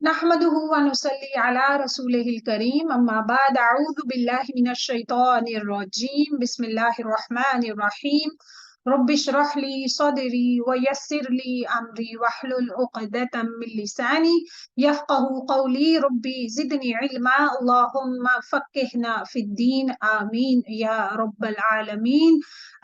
नहमदुहु व नुसल्ली अला रसूलिहिल करीम अम्मा बाद अऊज़ु बिल्लाहि मिनश शैतानिर रजीम बिस्मिल्लाहिर रहमानिर रहीम रब्बिश रह ली सदरी व यस्सिर ली अमरी वहलुल उक़दतम मिन लिसानी यफ़क़हू क़ौली रब्बी ज़िदनी इल्मा अल्लाहुम्मा फ़क़्क़िहना फ़िद्दीन आमीन या रब्बल आलमीन।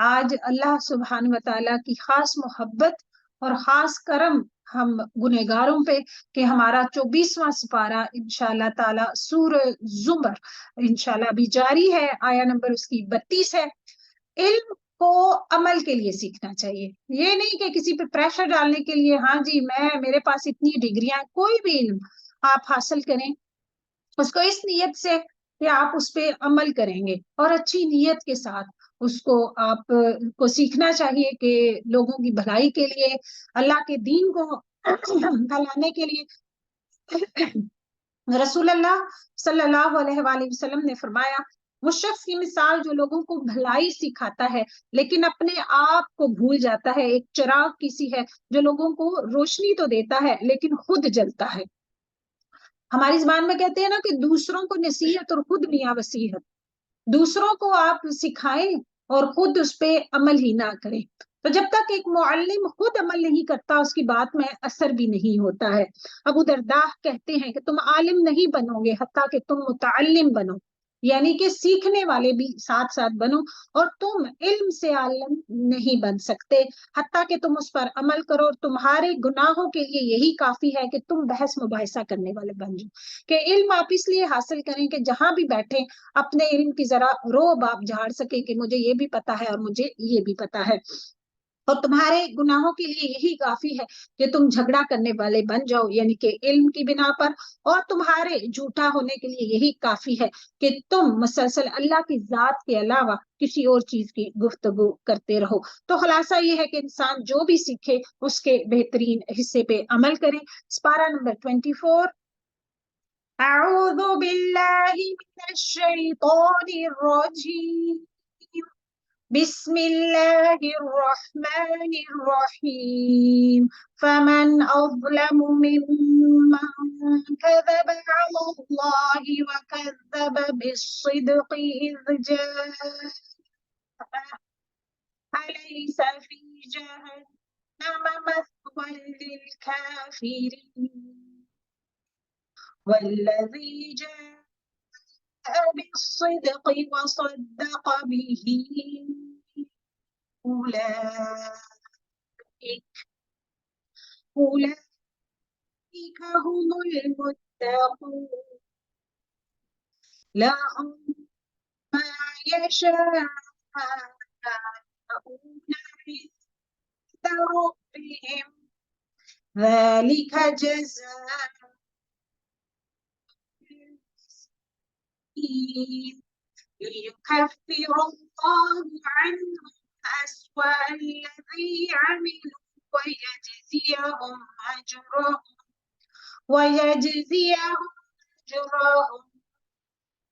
आज अल्लाह सुब्हानहु व तआला की खास मोहब्बत और खास करम हम गुनहगारों पे कि हमारा 24वां सिपारा इंशाअल्लाह ताला सूर जुमर इंशाअल्लाह अभी जारी है। आया नंबर उसकी 32 है। इल्म को अमल के लिए सीखना चाहिए, ये नहीं कि किसी पे प्रेशर डालने के लिए हाँ जी मेरे पास इतनी डिग्रियां। कोई भी इल्म आप हासिल करें उसको इस नियत से कि आप उस पे अमल करेंगे और अच्छी नियत के साथ उसको आप को सीखना चाहिए कि लोगों की भलाई के लिए, अल्लाह के दीन को फैलाने के लिए। रसूलुल्लाह सल्लल्लाहु अलैहि वसल्लम ने फरमाया, वो शख्स की मिसाल जो लोगों को भलाई सिखाता है लेकिन अपने आप को भूल जाता है, एक चिराग की सी है जो लोगों को रोशनी तो देता है लेकिन खुद जलता है। हमारी ज़बान में कहते हैं ना कि दूसरों को नसीहत और खुद मियाँ वसीहत। दूसरों को आप सिखाएं और खुद उस पे अमल ही ना करें। तो जब तक एक मुअल्लिम खुद अमल नहीं करता उसकी बात में असर भी नहीं होता है। अबू दरदाह कहते हैं कि तुम आलिम नहीं बनोगे हत्ता कि तुम मुतअल्लिम बनो, यानी कि सीखने वाले भी साथ साथ बनो, और तुम इल्म से आलिम नहीं बन सकते हत्ता कि तुम उस पर अमल करो। और तुम्हारे गुनाहों के लिए यही काफी है कि तुम बहस मुबाहिसा करने वाले बन जाओ। कि इल्म आप इसलिए हासिल करें कि जहां भी बैठे अपने इल्म की जरा रोब आप झाड़ सके कि मुझे ये भी पता है और मुझे ये भी पता है। और तुम्हारे गुनाहों के लिए यही काफी है कि तुम झगड़ा करने वाले बन जाओ, यानी कि इल्म की बिना पर। और तुम्हारे झूठा होने के लिए यही काफी है कि तुम मुसलसल अल्लाह की जात के अलावा किसी और चीज की गुफ्तगू करते रहो। तो खुलासा ये है कि इंसान जो भी सीखे उसके बेहतरीन हिस्से पे अमल करे। स्पारा नंबर 24। अऊज़ु बिल्लाहि मिनश शैतानिर रजीम बिस्मिल्लाहिर रहमानिर रहीम फमन अज़लमु मिम्मन कज़ब अलल्लाहि व कज़्ज़ब बिस्सिद्क़ि इज़ जाअ अलैस फी जहन्नम मस्वन लिलकाफिरीन वल्लज़ी जाअ बिस्सिद्क़ि व सद्दक़ बिही أولئك هم المتقون لهم ما يشاءون عند ربهم ذلك جزاء المحسنين ليكفر الله عنهم أسوأ الذي عملوا ويجزيهم أجرهم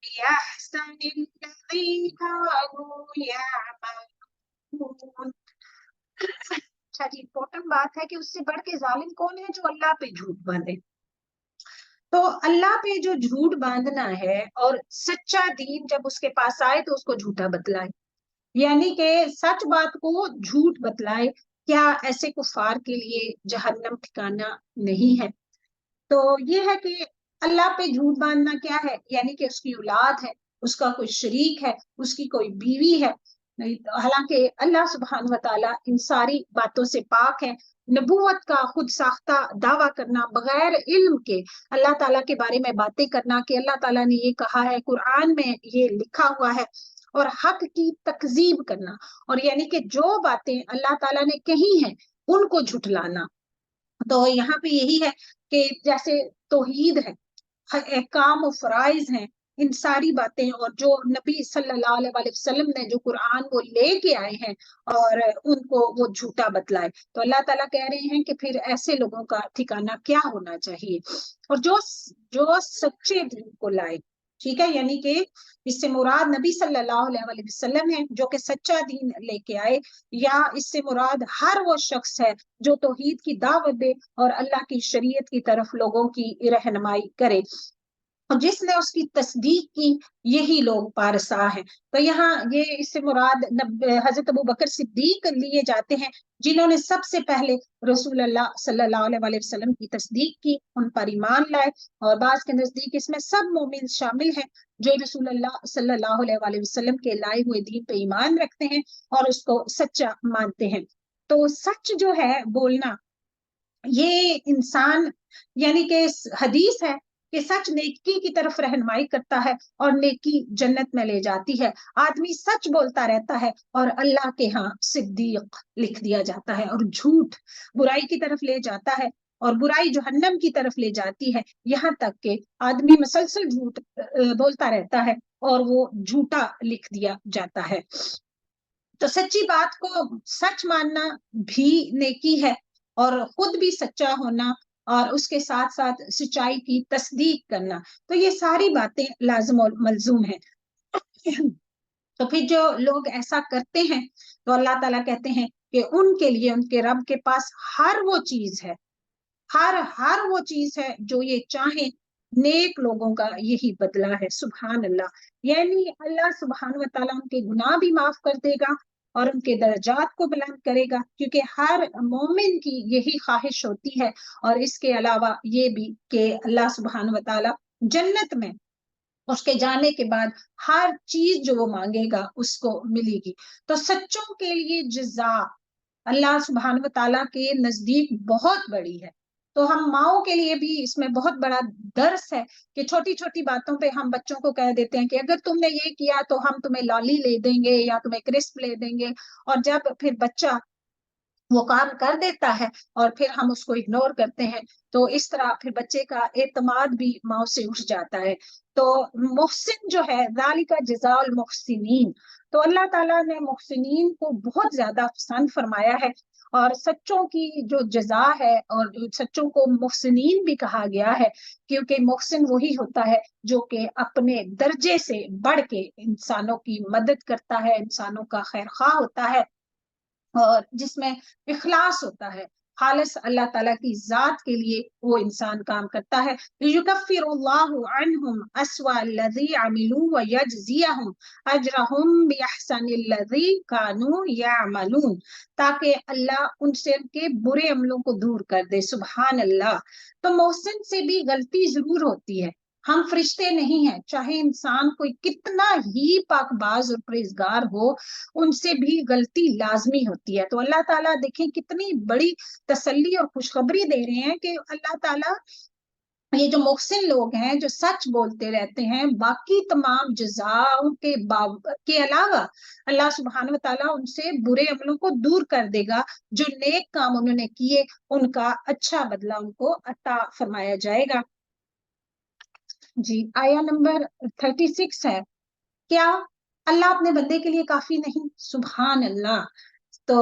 بأحسن الذي كانوا يعملون। अच्छा जी, इम्पोर्टेंट बात है कि उससे बढ़ के जालिम कौन है? जो अल्लाह पे झूठ बांधे। तो अल्लाह पे जो झूठ बांधना है और सच्चा दीन जब उसके पास आए तो उसको झूठा बतलाए, यानी कि सच बात को झूठ बतलाए। क्या ऐसे कुफार के लिए जहन्नम ठिकाना नहीं है? तो ये है कि अल्लाह पे झूठ बांधना क्या है, यानी कि उसकी औलाद है, उसका कोई शरीक है, उसकी कोई बीवी है। हालांकि अल्लाह सुब्हान व तआला इन सारी बातों से पाक है। नबूवत का खुद साख्ता दावा करना बगैर इल्म के, अल्लाह ताला के बारे में बातें करना कि अल्लाह ताला ने ये कहा है, कुरान में ये लिखा हुआ है, और हक की तकजीब करना, और यानी कि जो बातें अल्लाह ताला ने कही हैं उनको झुठलाना। तो यहाँ पे यही है कि जैसे तौहीद है, अहकाम और फराइज हैं, इन सारी बातें, और जो नबी सल्लल्लाहु अलैहि वसल्लम ने जो कुरान वो लेके आए हैं और उनको वो झूठा बतलाए। तो अल्लाह ताला कह रहे हैं कि फिर ऐसे लोगों का ठिकाना क्या होना चाहिए। और जो जो सच्चे दीन को लाए, ٹھیک ہے، یعنی کہ اس سے مراد نبی صلی اللہ علیہ وسلم ہے جو کہ سچا دین لے کے آئے، یا اس سے مراد ہر وہ شخص ہے جو توحید کی دعوت دے اور اللہ کی شریعت کی طرف لوگوں کی رہنمائی کرے، اور جس نے اس کی تصدیق کی یہی لوگ پارسا ہیں۔ تو یہاں یہ اس سے مراد حضرت ابوبکر صدیق لیے جاتے ہیں، جنہوں نے سب سے پہلے رسول اللہ صلی اللہ علیہ وسلم کی تصدیق کی، ان پر ایمان لائے، اور بعض کے نزدیک اس میں سب مومن شامل ہیں جو رسول اللہ صلی اللہ علیہ وسلم کے لائے ہوئے دین پہ ایمان رکھتے ہیں اور اس کو سچا مانتے ہیں۔ تو سچ جو ہے بولنا، یہ انسان، یعنی کہ حدیث ہے کہ سچ نیکی کی طرف رہنمائی کرتا ہے اور نیکی جنت میں لے جاتی ہے۔ آدمی سچ بولتا رہتا ہے اور اللہ کے ہاں صدیق لکھ دیا جاتا ہے، اور جھوٹ برائی کی طرف لے جاتا ہے اور برائی جہنم کی طرف لے جاتی ہے، یہاں تک کہ آدمی مسلسل جھوٹ بولتا رہتا ہے اور وہ جھوٹا لکھ دیا جاتا ہے۔ تو سچی بات کو سچ ماننا بھی نیکی ہے، اور خود بھی سچا ہونا اور اس کے ساتھ ساتھ سچائی کی تصدیق کرنا، تو یہ ساری باتیں لازم و ملزوم ہیں۔ تو پھر جو لوگ ایسا کرتے ہیں تو اللہ تعالیٰ کہتے ہیں کہ ان کے لیے ان کے رب کے پاس ہر وہ چیز ہے، ہر وہ چیز ہے جو یہ چاہیں، نیک لوگوں کا یہی بدلہ ہے۔ سبحان اللہ، یعنی اللہ سبحان و تعالیٰ ان کے گناہ بھی معاف کر دے گا اور ان کے درجات کو بلند کرے گا، کیونکہ ہر مومن کی یہی خواہش ہوتی ہے، اور اس کے علاوہ یہ بھی کہ اللہ سبحان و تعالیٰ جنت میں اس کے جانے کے بعد ہر چیز جو وہ مانگے گا اس کو ملے گی۔ تو سچوں کے لیے جزا اللہ سبحانہ و تعالیٰ کے نزدیک بہت بڑی ہے۔ تو ہم ماؤں کے لیے بھی اس میں بہت بڑا درس ہے کہ چھوٹی چھوٹی باتوں پہ ہم بچوں کو کہہ دیتے ہیں کہ اگر تم نے یہ کیا تو ہم تمہیں لالی لے دیں گے یا تمہیں کرسپ لے دیں گے، اور جب پھر بچہ وہ کام کر دیتا ہے اور پھر ہم اس کو اگنور کرتے ہیں، تو اس طرح پھر بچے کا اعتماد بھی ماؤں سے اٹھ جاتا ہے۔ تو محسن جو ہے ذالک جزاء المحسنین، تو اللہ تعالیٰ نے محسنین کو بہت زیادہ پسند فرمایا ہے، اور سچوں کی جو جزا ہے، اور سچوں کو محسنین بھی کہا گیا ہے کیونکہ محسن وہی ہوتا ہے جو کہ اپنے درجے سے بڑھ کے انسانوں کی مدد کرتا ہے، انسانوں کا خیر خواہ ہوتا ہے، اور جس میں اخلاص ہوتا ہے، خالص اللہ تعالیٰ کی ذات کے لیے وہ انسان کام کرتا ہے۔ یکفر اللہ عنہم اسوأ الذی عملوا ویجزیہم اجرہم باحسن الذی کانوا یعملون، تاکہ اللہ ان سے ان کے برے عملوں کو دور کر دے۔ سبحان اللہ۔ تو محسن سے بھی غلطی ضرور ہوتی ہے، ہم فرشتے نہیں ہیں، چاہے انسان کوئی کتنا ہی پاک باز اور پرہیزگار ہو، ان سے بھی غلطی لازمی ہوتی ہے۔ تو اللہ تعالیٰ دیکھیں کتنی بڑی تسلی اور خوشخبری دے رہے ہیں کہ اللہ تعالیٰ یہ جو محسن لوگ ہیں جو سچ بولتے رہتے ہیں، باقی تمام جزاؤں کے علاوہ اللہ سبحانہ وتعالیٰ ان سے برے عملوں کو دور کر دے گا، جو نیک کام انہوں نے کیے ان کا اچھا بدلہ ان کو عطا فرمایا جائے گا۔ جی آیا نمبر 36 ہے، کیا اللہ اپنے بندے کے لیے کافی نہیں؟ سبحان اللہ۔ تو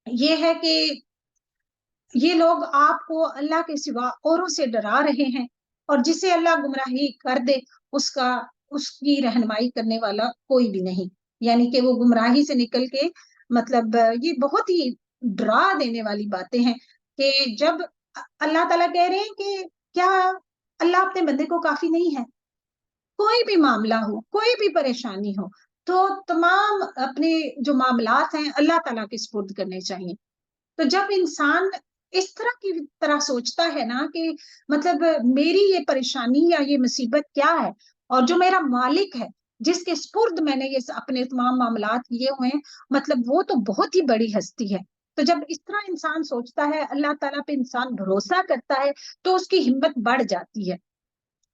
یہ ہے کہ یہ لوگ آپ کو اللہ کے سوا اوروں سے ڈرا رہے ہیں، اور جسے اللہ گمراہی کر دے اس کی رہنمائی کرنے والا کوئی بھی نہیں، یعنی کہ وہ گمراہی سے نکل کے، مطلب یہ بہت ہی ڈرا دینے والی باتیں ہیں کہ جب اللہ تعالیٰ کہہ رہے ہیں کہ کیا اللہ اپنے بندے کو کافی نہیں ہے؟ کوئی بھی معاملہ ہو، کوئی بھی پریشانی ہو، تو تمام اپنے جو معاملات ہیں اللہ تعالیٰ کے سپرد کرنے چاہیے۔ تو جب انسان اس طرح سوچتا ہے نا کہ مطلب میری یہ پریشانی یا یہ مصیبت کیا ہے، اور جو میرا مالک ہے جس کے سپرد میں نے یہ اپنے تمام معاملات کیے ہوئے ہیں، مطلب وہ تو بہت ہی بڑی ہستی ہے۔ تو جب اس طرح انسان سوچتا ہے، اللہ تعالیٰ پہ انسان بھروسہ کرتا ہے، تو اس کی ہمت بڑھ جاتی ہے،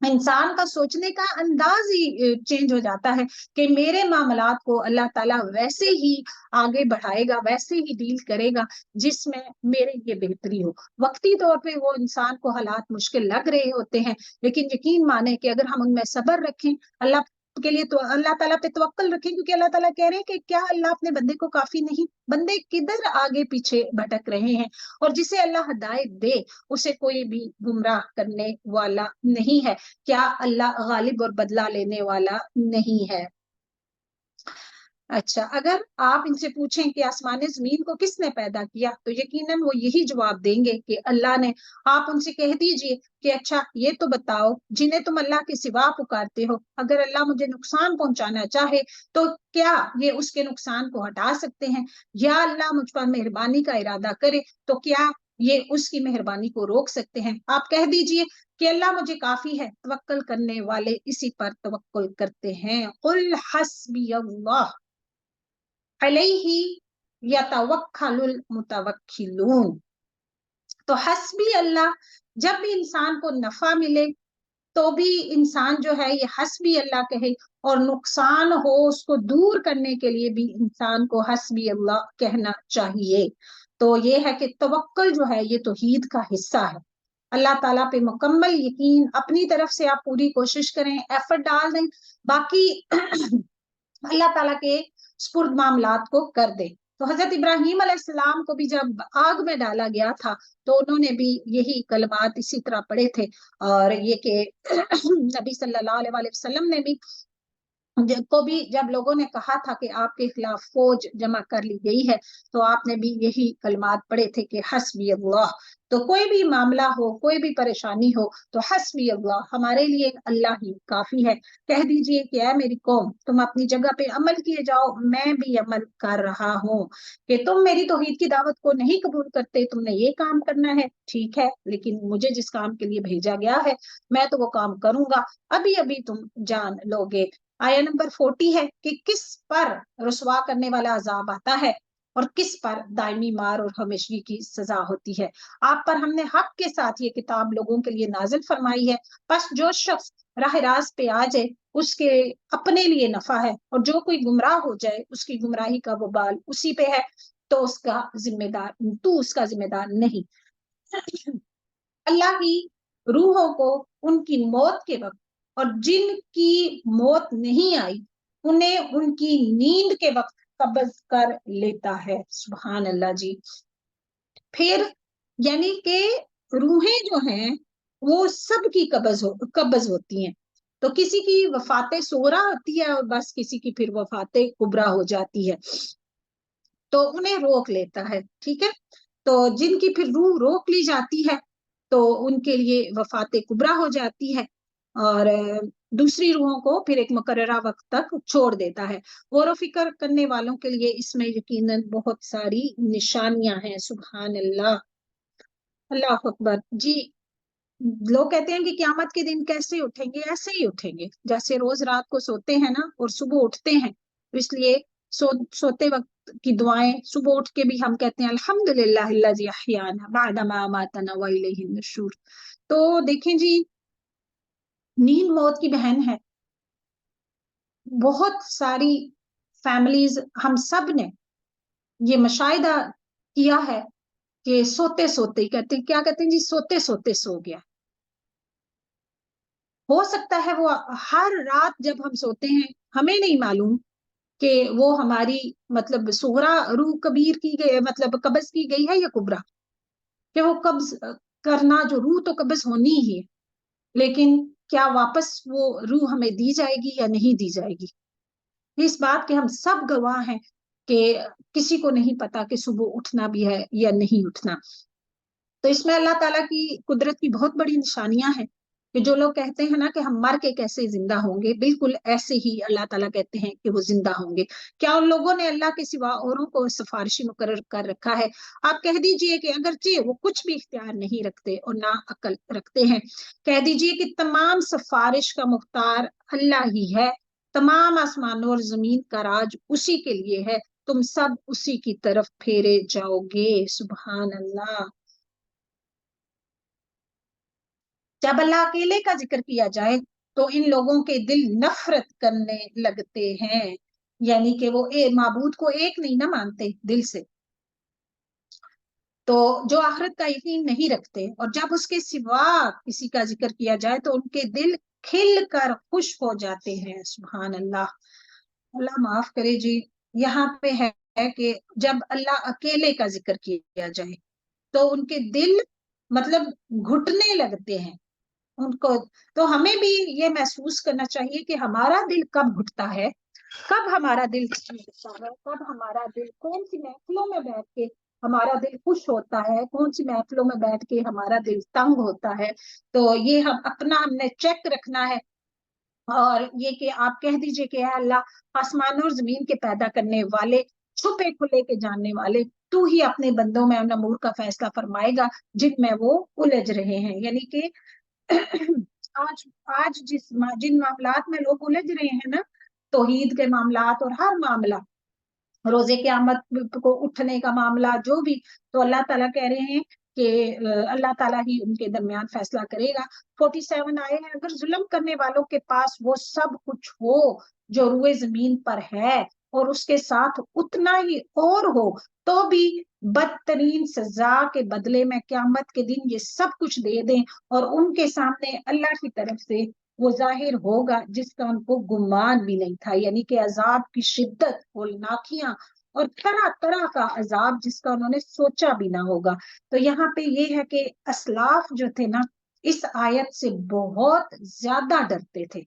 انسان کا سوچنے کا انداز ہی چینج ہو جاتا ہے کہ میرے معاملات کو اللہ تعالیٰ ویسے ہی آگے بڑھائے گا، ویسے ہی ڈیل کرے گا جس میں میرے لیے بہتری ہو۔ وقتی طور پہ وہ انسان کو حالات مشکل لگ رہے ہوتے ہیں، لیکن یقین مانے کہ اگر ہم ان میں صبر رکھیں، اللہ के लिए तो अल्लाह ताला पे तवक्कल रखें, क्योंकि अल्लाह ताला कह रहे हैं कि क्या अल्लाह अपने बंदे को काफी नहीं, बंदे किधर आगे पीछे भटक रहे हैं, और जिसे अल्लाह हिदायत दे उसे कोई भी गुमराह करने वाला नहीं है। क्या अल्लाह गालिब और बदला लेने वाला नहीं है। अच्छा, अगर आप इनसे पूछें कि आसमान जमीन को किसने पैदा किया, तो यकीनन वो यही जवाब देंगे कि अल्लाह ने। आप उनसे कह दीजिए कि अच्छा ये तो बताओ, जिन्हें तुम अल्लाह के सिवा पुकारते हो, अगर अल्लाह मुझे नुकसान पहुंचाना चाहे तो क्या ये उसके नुकसान को हटा सकते हैं, या अल्लाह मुझ पर मेहरबानी का इरादा करे तो क्या ये उसकी मेहरबानी को रोक सकते हैं। आप कह दीजिए कि अल्लाह मुझे काफी है, तवक्कल करने वाले इसी पर तवक्कुल करते हैं। कुल हस्बी अल्लाह अलैहि यतवक्कलुल मुतवक्किलून। तो हस्बी अल्लाह, जब भी इंसान को नफा मिले तो भी इंसान जो है ये हस्बी अल्लाह कहे, और नुकसान हो उसको दूर करने के लिए भी इंसान को हस्बी अल्लाह कहना चाहिए। तो ये है कि तवक्कल जो है ये तौहीद का हिस्सा है। अल्लाह ताला पे मुकम्मल यकीन, अपनी तरफ से आप पूरी कोशिश करें, एफर्ट डाल दें, बाकी अल्लाह ताला के स्पुर्द मामलात को कर दे। तो हजरत इब्राहीम अलैहिस्सलाम को भी जब आग में डाला गया था तो उन्होंने भी यही कलमात इसी तरह पढ़े थे, और ये कि नबी सल्लल्लाहु अलैहि वसल्लम ने भी को भी जब लोगों ने कहा था कि आपके खिलाफ फौज जमा कर ली गई है, तो आपने भी यही कलमात पढ़े थे कि हस्बी अल्लाह। तो कोई भी मामला हो, कोई भी परेशानी हो, तो हस्बी अल्लाह, हमारे लिए अल्लाह ही काफी है। कह दीजिए कि ऐ मेरी कौम, तुम अपनी जगह पे अमल किए जाओ, मैं भी अमल कर रहा हूँ। कि तुम मेरी तौहीद की दावत को नहीं कबूल करते, तुमने ये काम करना है, ठीक है, लेकिन मुझे जिस काम के लिए भेजा गया है मैं तो वो काम करूंगा, अभी अभी तुम जान लोगे। आया नंबर 40 है कि किस पर रुसवा करने वाला अजाब आता है और किस पर दायमी मार और हमेशगी की सजा होती है। आप पर हमने हक के साथ ये किताब लोगों के लिए नाजिल फरमाई है, बस जो शख्स राह रास्त पे आ जाए उसके अपने लिए नफा है, और जो कोई गुमराह हो जाए उसकी गुमराही का वबाल उसी पे है, तो उसका जिम्मेदार तू उसका जिम्मेदार नहीं। अल्लाह की रूहों को उनकी मौत के वक्त, और जिनकी मौत नहीं आई उन्हें उनकी नींद के वक्त कब्ज कर लेता है। सुभान अल्लाह जी। फिर यानी कि रूहें जो हैं वो सब की कब्ज होती हैं। तो किसी की वफाते सोरा होती है और बस किसी की फिर वफाते कुबरा हो जाती है, तो उन्हें रोक लेता है, ठीक है। तो जिनकी फिर रूह रोक ली जाती है तो उनके लिए वफात कुबरा हो जाती है, और दूसरी रूहों को फिर एक मुकर्ररा वक्त तक छोड़ देता है। गौर फिक्र करने वालों के लिए इसमें यकीनन बहुत सारी निशानियां हैं। सुभान अल्लाह, अल्लाह अकबर जी। लोग कहते हैं कि क़यामत के दिन कैसे उठेंगे, ऐसे ही उठेंगे जैसे रोज रात को सोते हैं ना और सुबह उठते हैं। तो इसलिए सोते वक्त की दुआएं, सुबह उठ के भी हम कहते हैं अल्हम्दुलिल्लाहिल्लज़ी अहयाना बअदा मा अमातना व इलैहिन नुशूर। तो देखें जी, नींद मौत की बहन है। बहुत सारी फैमिलीज, हम सब ने ये मुशाहिदा किया है कि सोते सोते ही कहते हैं, क्या कहते हैं जी, सोते सोते सो गया। हो सकता है वो हर रात जब हम सोते हैं हमें नहीं मालूम कि वो हमारी मतलब सुगरा रूह कबीर की गई, मतलब कब्ज की गई है या कुबरा, कि वो कब्ज करना, जो रूह तो कब्ज होनी ही है, लेकिन क्या वापस वो रूह हमें दी जाएगी या नहीं दी जाएगी, इस बात के हम सब गवाह हैं कि किसी को नहीं पता कि सुबह उठना भी है या नहीं उठना। तो इसमें अल्लाह ताला की कुदरत की बहुत बड़ी निशानियां हैं कि जो लोग कहते हैं ना कि हम मर के कैसे जिंदा होंगे, बिल्कुल ऐसे ही अल्लाह ताला कहते हैं कि वो जिंदा होंगे। क्या उन लोगों ने अल्लाह के सिवा औरों को सिफारिशी मुकर्रर कर रखा है। आप कह दीजिए कि अगरचे वो कुछ भी इख्तियार नहीं रखते और ना अकल रखते हैं, कह दीजिए कि तमाम सिफारिश का मुख्तार अल्लाह ही है, तमाम आसमानों और जमीन का राज उसी के लिए है, तुम सब उसी की तरफ फेरे जाओगे। सुभान अल्लाह। जब अल्लाह अकेले का जिक्र किया जाए तो इन लोगों के दिल नफरत करने लगते हैं, यानी कि वो माबूद को एक नहीं ना मानते दिल से। तो जो आखिरत का यकीन नहीं रखते, और जब उसके सिवा किसी का जिक्र किया जाए तो उनके दिल खिल कर खुश हो जाते हैं। सुभान अल्लाह, अल्लाह माफ करे जी। यहाँ पे है कि जब अल्लाह अकेले का जिक्र किया जाए तो उनके दिल मतलब घुटने लगते हैं उनको। तो हमें भी ये महसूस करना चाहिए कि हमारा दिल कब घुटता है, कब हमारा दिल घुटता है, कब हमारा दिल कौन सी महफिलों में बैठ के हमारा दिल खुश होता है, कौन सी महफिलों में बैठ के हमारा दिल तंग होता है। तो ये हम अपना हमने चेक रखना है। और ये कि आप कह दीजिए कि अल्लाह आसमान और जमीन के पैदा करने वाले, छुपे खुले के जानने वाले, तू ही अपने बंदों में नमूर का फैसला फरमाएगा जिनमें वो उलझ रहे हैं। यानी कि आज आज जिन मामलात में लोग उलझ रहे हैं ना, तौहीद के मामलात और हर मामला, रोजे क़यामत को उठने का मामला जो भी, तो अल्लाह ताला कह रहे हैं कि अल्लाह ताला ही उनके दरमियान फैसला करेगा। 47 आए हैं, अगर जुल्म करने वालों के पास वो सब कुछ हो जो रुए जमीन पर है और उसके साथ उतना ही और हो, तो भी बदतरीन सजा के बदले में क़यामत के दिन ये सब कुछ दे दें और उनके सामने अल्लाह की तरफ से वो जाहिर होगा जिसका उनको गुमान भी नहीं था। यानी कि अजाब की शिद्दत, होलनाकियां और तरह तरह का अजाब जिसका उन्होंने सोचा भी ना होगा। तो यहाँ पे ये है कि असलाफ जो थे ना, इस आयत से बहुत ज्यादा डरते थे।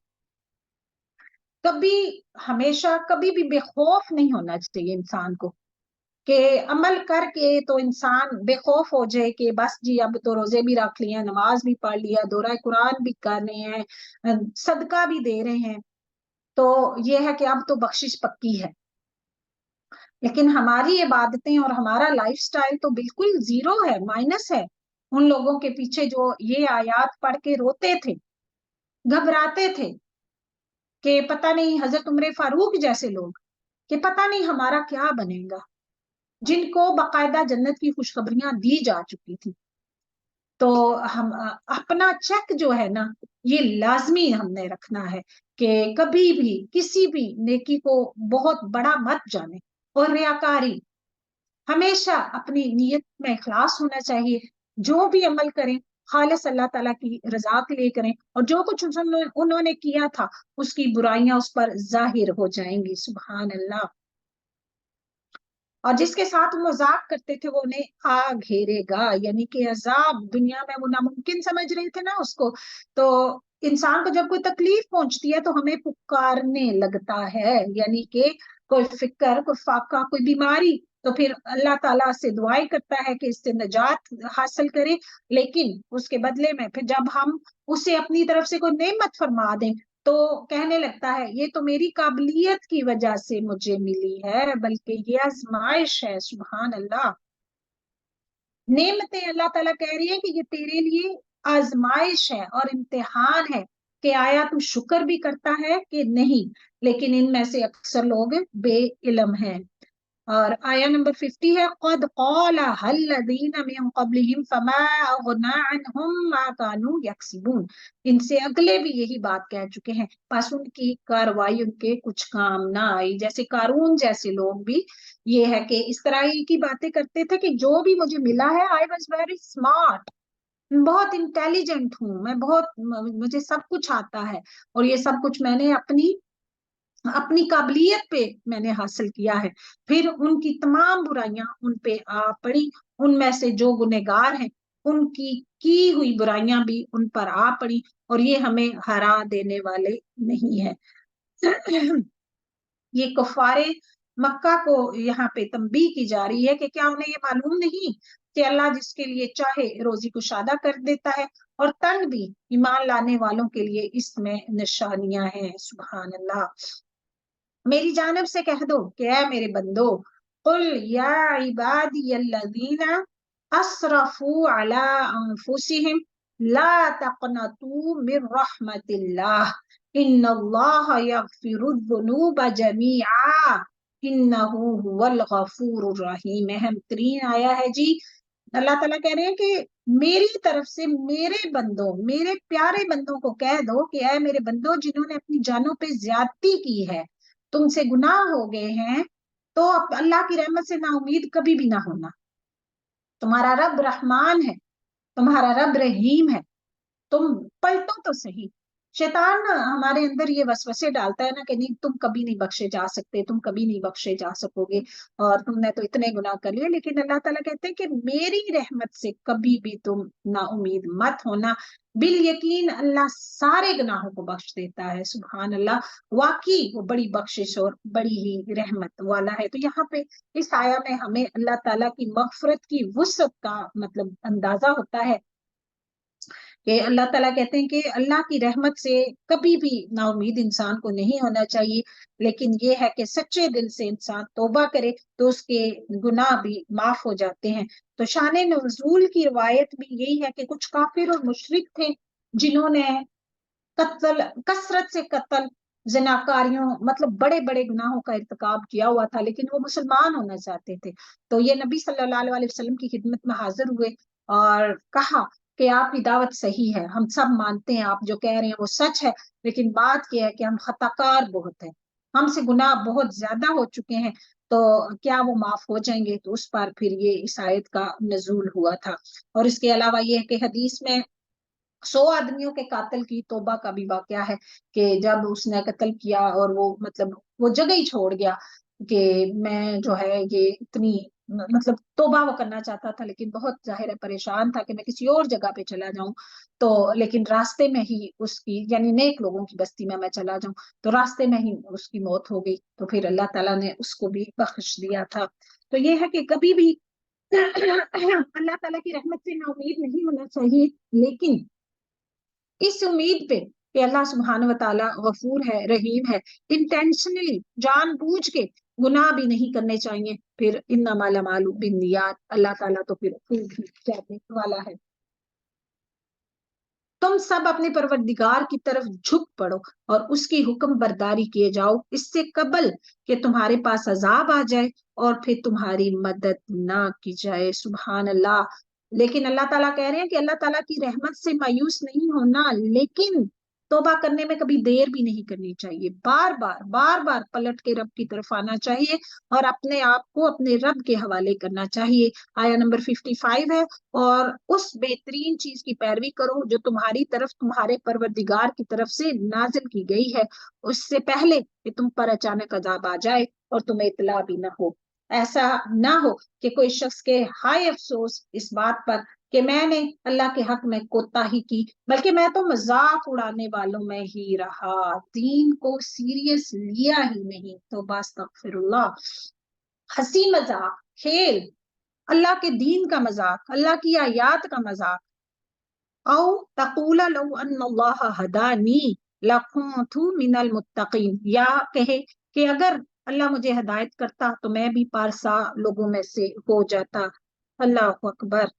कभी, हमेशा कभी भी बेखौफ नहीं होना चाहिए इंसान को, कि अमल करके तो इंसान बेखौफ हो जाए कि बस जी अब तो रोजे भी रख लिए, नमाज भी पढ़ लिया, दोहरा कुरान भी कर रहे हैं, सदका भी दे रहे हैं, तो ये है कि अब तो बख्शिश पक्की है। लेकिन हमारी इबादतें और हमारा लाइफस्टाइल तो बिल्कुल जीरो है, माइनस है। उन लोगों के पीछे जो ये आयात पढ़ के रोते थे, घबराते थे कि पता नहीं, हजरत उमर फारूक जैसे लोग, कि पता नहीं हमारा क्या बनेगा, जिनको बाकायदा जन्नत की खुशखबरियां दी जा चुकी थी। तो हम अपना चेक जो है ना, ये लाजमी हमने रखना है कि कभी भी किसी भी नेकी को बहुत बड़ा मत जाने। और रियाकारी, हमेशा अपनी नीयत में इखलास होना चाहिए। जो भी अमल करें खालिस अल्लाह ताला की रजा के लिए करें, और जो कुछ उन्होंने किया था उसकी बुराइयां उस पर जाहिर हो जाएंगी। सुभान अल्लाह। और जिसके साथ वो मजाक करते थे वो उन्हें आ घेरेगा, यानी कि अजाब दुनिया में वो नामुमकिन समझ रहे थे ना उसको। तो इंसान को जब कोई तकलीफ पहुंचती है तो हमें पुकारने लगता है, यानी कि कोई फिक्र, कोई फाका, कोई बीमारी, तो फिर अल्लाह ताला से दुआई करता है कि इससे निजात हासिल करे। लेकिन उसके बदले में फिर जब हम उसे अपनी तरफ से कोई नेमत फरमा दें तो कहने लगता है ये तो मेरी काबिलियत की वजह से मुझे मिली है, बल्कि ये आजमाइश है। सुभान अल्लाह। नेमतें अल्लाह ताला कह रही है कि ये तेरे लिए आजमाइश है और इम्तिहान है कि आया तू शुक्र भी करता है कि नहीं। लेकिन इनमें से अक्सर लोग बेइल्म हैं। और आया नंबर 50 है, क़द क़ाल हल्लज़ीना मिन क़ब्लिहिम फमा अग़ना अन्हुम मा कानू यक्सिबून। इनसे अगले भी यही बात कह चुके हैं, बस उनकी कार्रवाई उनके कुछ काम ना आई। जैसे कारून जैसे लोग भी ये है कि इस तरह की बातें करते थे कि जो भी मुझे मिला है, आई वॉज वेरी स्मार्ट, बहुत इंटेलिजेंट हूँ मैं, बहुत मुझे सब कुछ आता है, और ये सब कुछ मैंने अपनी अपनी काबिलियत पे मैंने हासिल किया है। फिर उनकी तमाम बुराइयां उन पे आ पड़ी। उनमें से जो गुनहगार हैं उनकी की हुई बुराइयां भी उन पर आ पड़ी, और ये हमें हरा देने वाले नहीं है। ये कुफारे मक्का को यहाँ पे तंबीह की जा रही है कि क्या उन्हें ये मालूम नहीं कि अल्लाह जिसके लिए चाहे रोजी कुशादा कर देता है, और तंग भी ईमान लाने वालों के लिए इसमें निशानियां हैं। सुभान अल्लाह। मेरी जानब से कह दो कि ऐ मेरे बंदो, कुल या इबादियल्लज़ीना असरफू अला अनफुसिहिम ला तक़नतू मिर रहमतिल्लाह इन्नल्लाह यग़फिरुज़्ज़ुनूब जमीआ इन्नहु हुवल गफूरुर रहीम। अहम तरीन आया है जी। अल्लाह ताला कह रहे हैं कि मेरी तरफ से मेरे बंदों, मेरे प्यारे बंदों को कह दो कि ऐ मेरे बंदो जिन्होंने अपनी जानों पे ज्यादती की है, तुमसे गुनाह हो गए हैं, तो अल्लाह की रहमत से ना उम्मीद कभी भी ना होना। तुम्हारा रब रहमान है, तुम्हारा रब रहीम है, तुम पलटो तो सही। शैतान ना हमारे अंदर ये वसवसे डालता है ना कि नहीं, तुम कभी नहीं बख्शे जा सकते, तुम कभी नहीं बख्शे जा सकोगे, और तुमने तो इतने गुनाह कर लिए। लेकिन अल्लाह ताला कहते हैं कि मेरी रहमत से कभी भी तुम ना उम्मीद मत होना, बिल यकीन अल्लाह सारे गुनाहों को बख्श देता है। सुभान अल्लाह, वाकई वो बड़ी बख्शिश और बड़ी ही रहमत वाला है। तो यहाँ पे इस आया में हमें अल्लाह ताला की मगफरत की वुसअत का मतलब अंदाजा होता है कि अल्लाह ताला कहते हैं कि अल्लाह की रहमत से कभी भी नाउमीद इंसान को नहीं होना चाहिए, लेकिन ये है कि सच्चे दिल से इंसान तौबा करे तो उसके गुनाह भी माफ हो जाते हैं। तो शान नुज़ूल की रिवायत भी यही है कि कुछ काफिर और मुशरिक थे जिन्होंने कत्ल कसरत से कत्ल जनाकारियों मतलब बड़े बड़े गुनाहों का इर्तिकाब किया हुआ था, लेकिन वो मुसलमान होना चाहते थे। तो ये नबी सल्लल्लाहु अलैहि वसल्लम की खिदमत में हाजिर हुए और कहा कि आपकी दावत सही है, हम सब मानते हैं आप जो कह रहे हैं वो सच है, लेकिन बात यह है कि हम खताकार बहुत हैं, हमसे गुनाह बहुत ज्यादा हो चुके हैं, तो क्या वो माफ हो जाएंगे? तो उस पर फिर ये इस आयत का नजूल हुआ था। और इसके अलावा ये है कि हदीस में 100 आदमियों के कातिल की तौबा का भी वाकया है कि जब उसने कत्ल किया और वो मतलब वो जगह ही छोड़ गया कि मैं जो है ये इतनी मतलब तौबा वो करना चाहता था, लेकिन बहुत जाहिर है परेशान था कि मैं किसी और जगह पे चला जाऊं, तो लेकिन रास्ते में ही उसकी यानी नेक लोगों की बस्ती में मैं चला जाऊं, तो रास्ते में ही उसकी मौत हो गई। तो फिर अल्लाह ताला ने उसको भी बख्श दिया था। तो ये है कि कभी भी अल्लाह ताला की रहमत से ना उम्मीद नहीं होना चाहिए, लेकिन इस उम्मीद पे कि अल्लाह सुब्हान व तआला गफूर है, रहीम है, इंटेंशनली जानबूझ के गुनाह भी नहीं करने चाहिए। फिर इन्नमल अमालु बिन्नियात, अल्लाह ताला तो फिर खूब ही जानने वाला है। तुम सब अपने परवरदिगार की तरफ झुक पड़ो और उसकी हुक्म बरदारी किए जाओ, इससे कबल कि तुम्हारे पास अजाब आ जाए और फिर तुम्हारी मदद ना की जाए। सुभान अल्लाह। लेकिन अल्लाह ताला कह रहे हैं कि अल्लाह ताला की रहमत से मायूस नहीं होना, लेकिन तौबा करने में कभी देर भी नहीं करनी चाहिए, बार बार पलट के रब की तरफ आना चाहिए और अपने आप को अपने रब के हवाले करना चाहिए। आया नंबर 55 है, और उस बेहतरीन चीज की पैरवी करो जो तुम्हारी तरफ तुम्हारे परवरदिगार की तरफ से नाजिल की गई है, उससे पहले कि तुम पर अचानक अजाब आ जाए और तुम्हें इतला भी ना हो। ऐसा ना हो कि कोई शख्स के हाय अफसोस इस बात पर कि मैंने अल्लाह के हक में कोताही की, बल्कि मैं तो मजाक उड़ाने वालों में ही रहा, दीन को सीरियस लिया ही नहीं। तो बस तगफिरुल्लाह, हंसी मजाक खेल, अल्लाह के दीन का मजाक, अल्लाह की आयात का मजाक। औ तकूला लौ अन्नल्लाह हदानी लकुन्तु मिनल मुत्तकीन, या कहे कि अगर अल्लाह मुझे हिदायत करता तो मैं भी पारसा लोगों में से हो जाता। अल्लाह अकबर।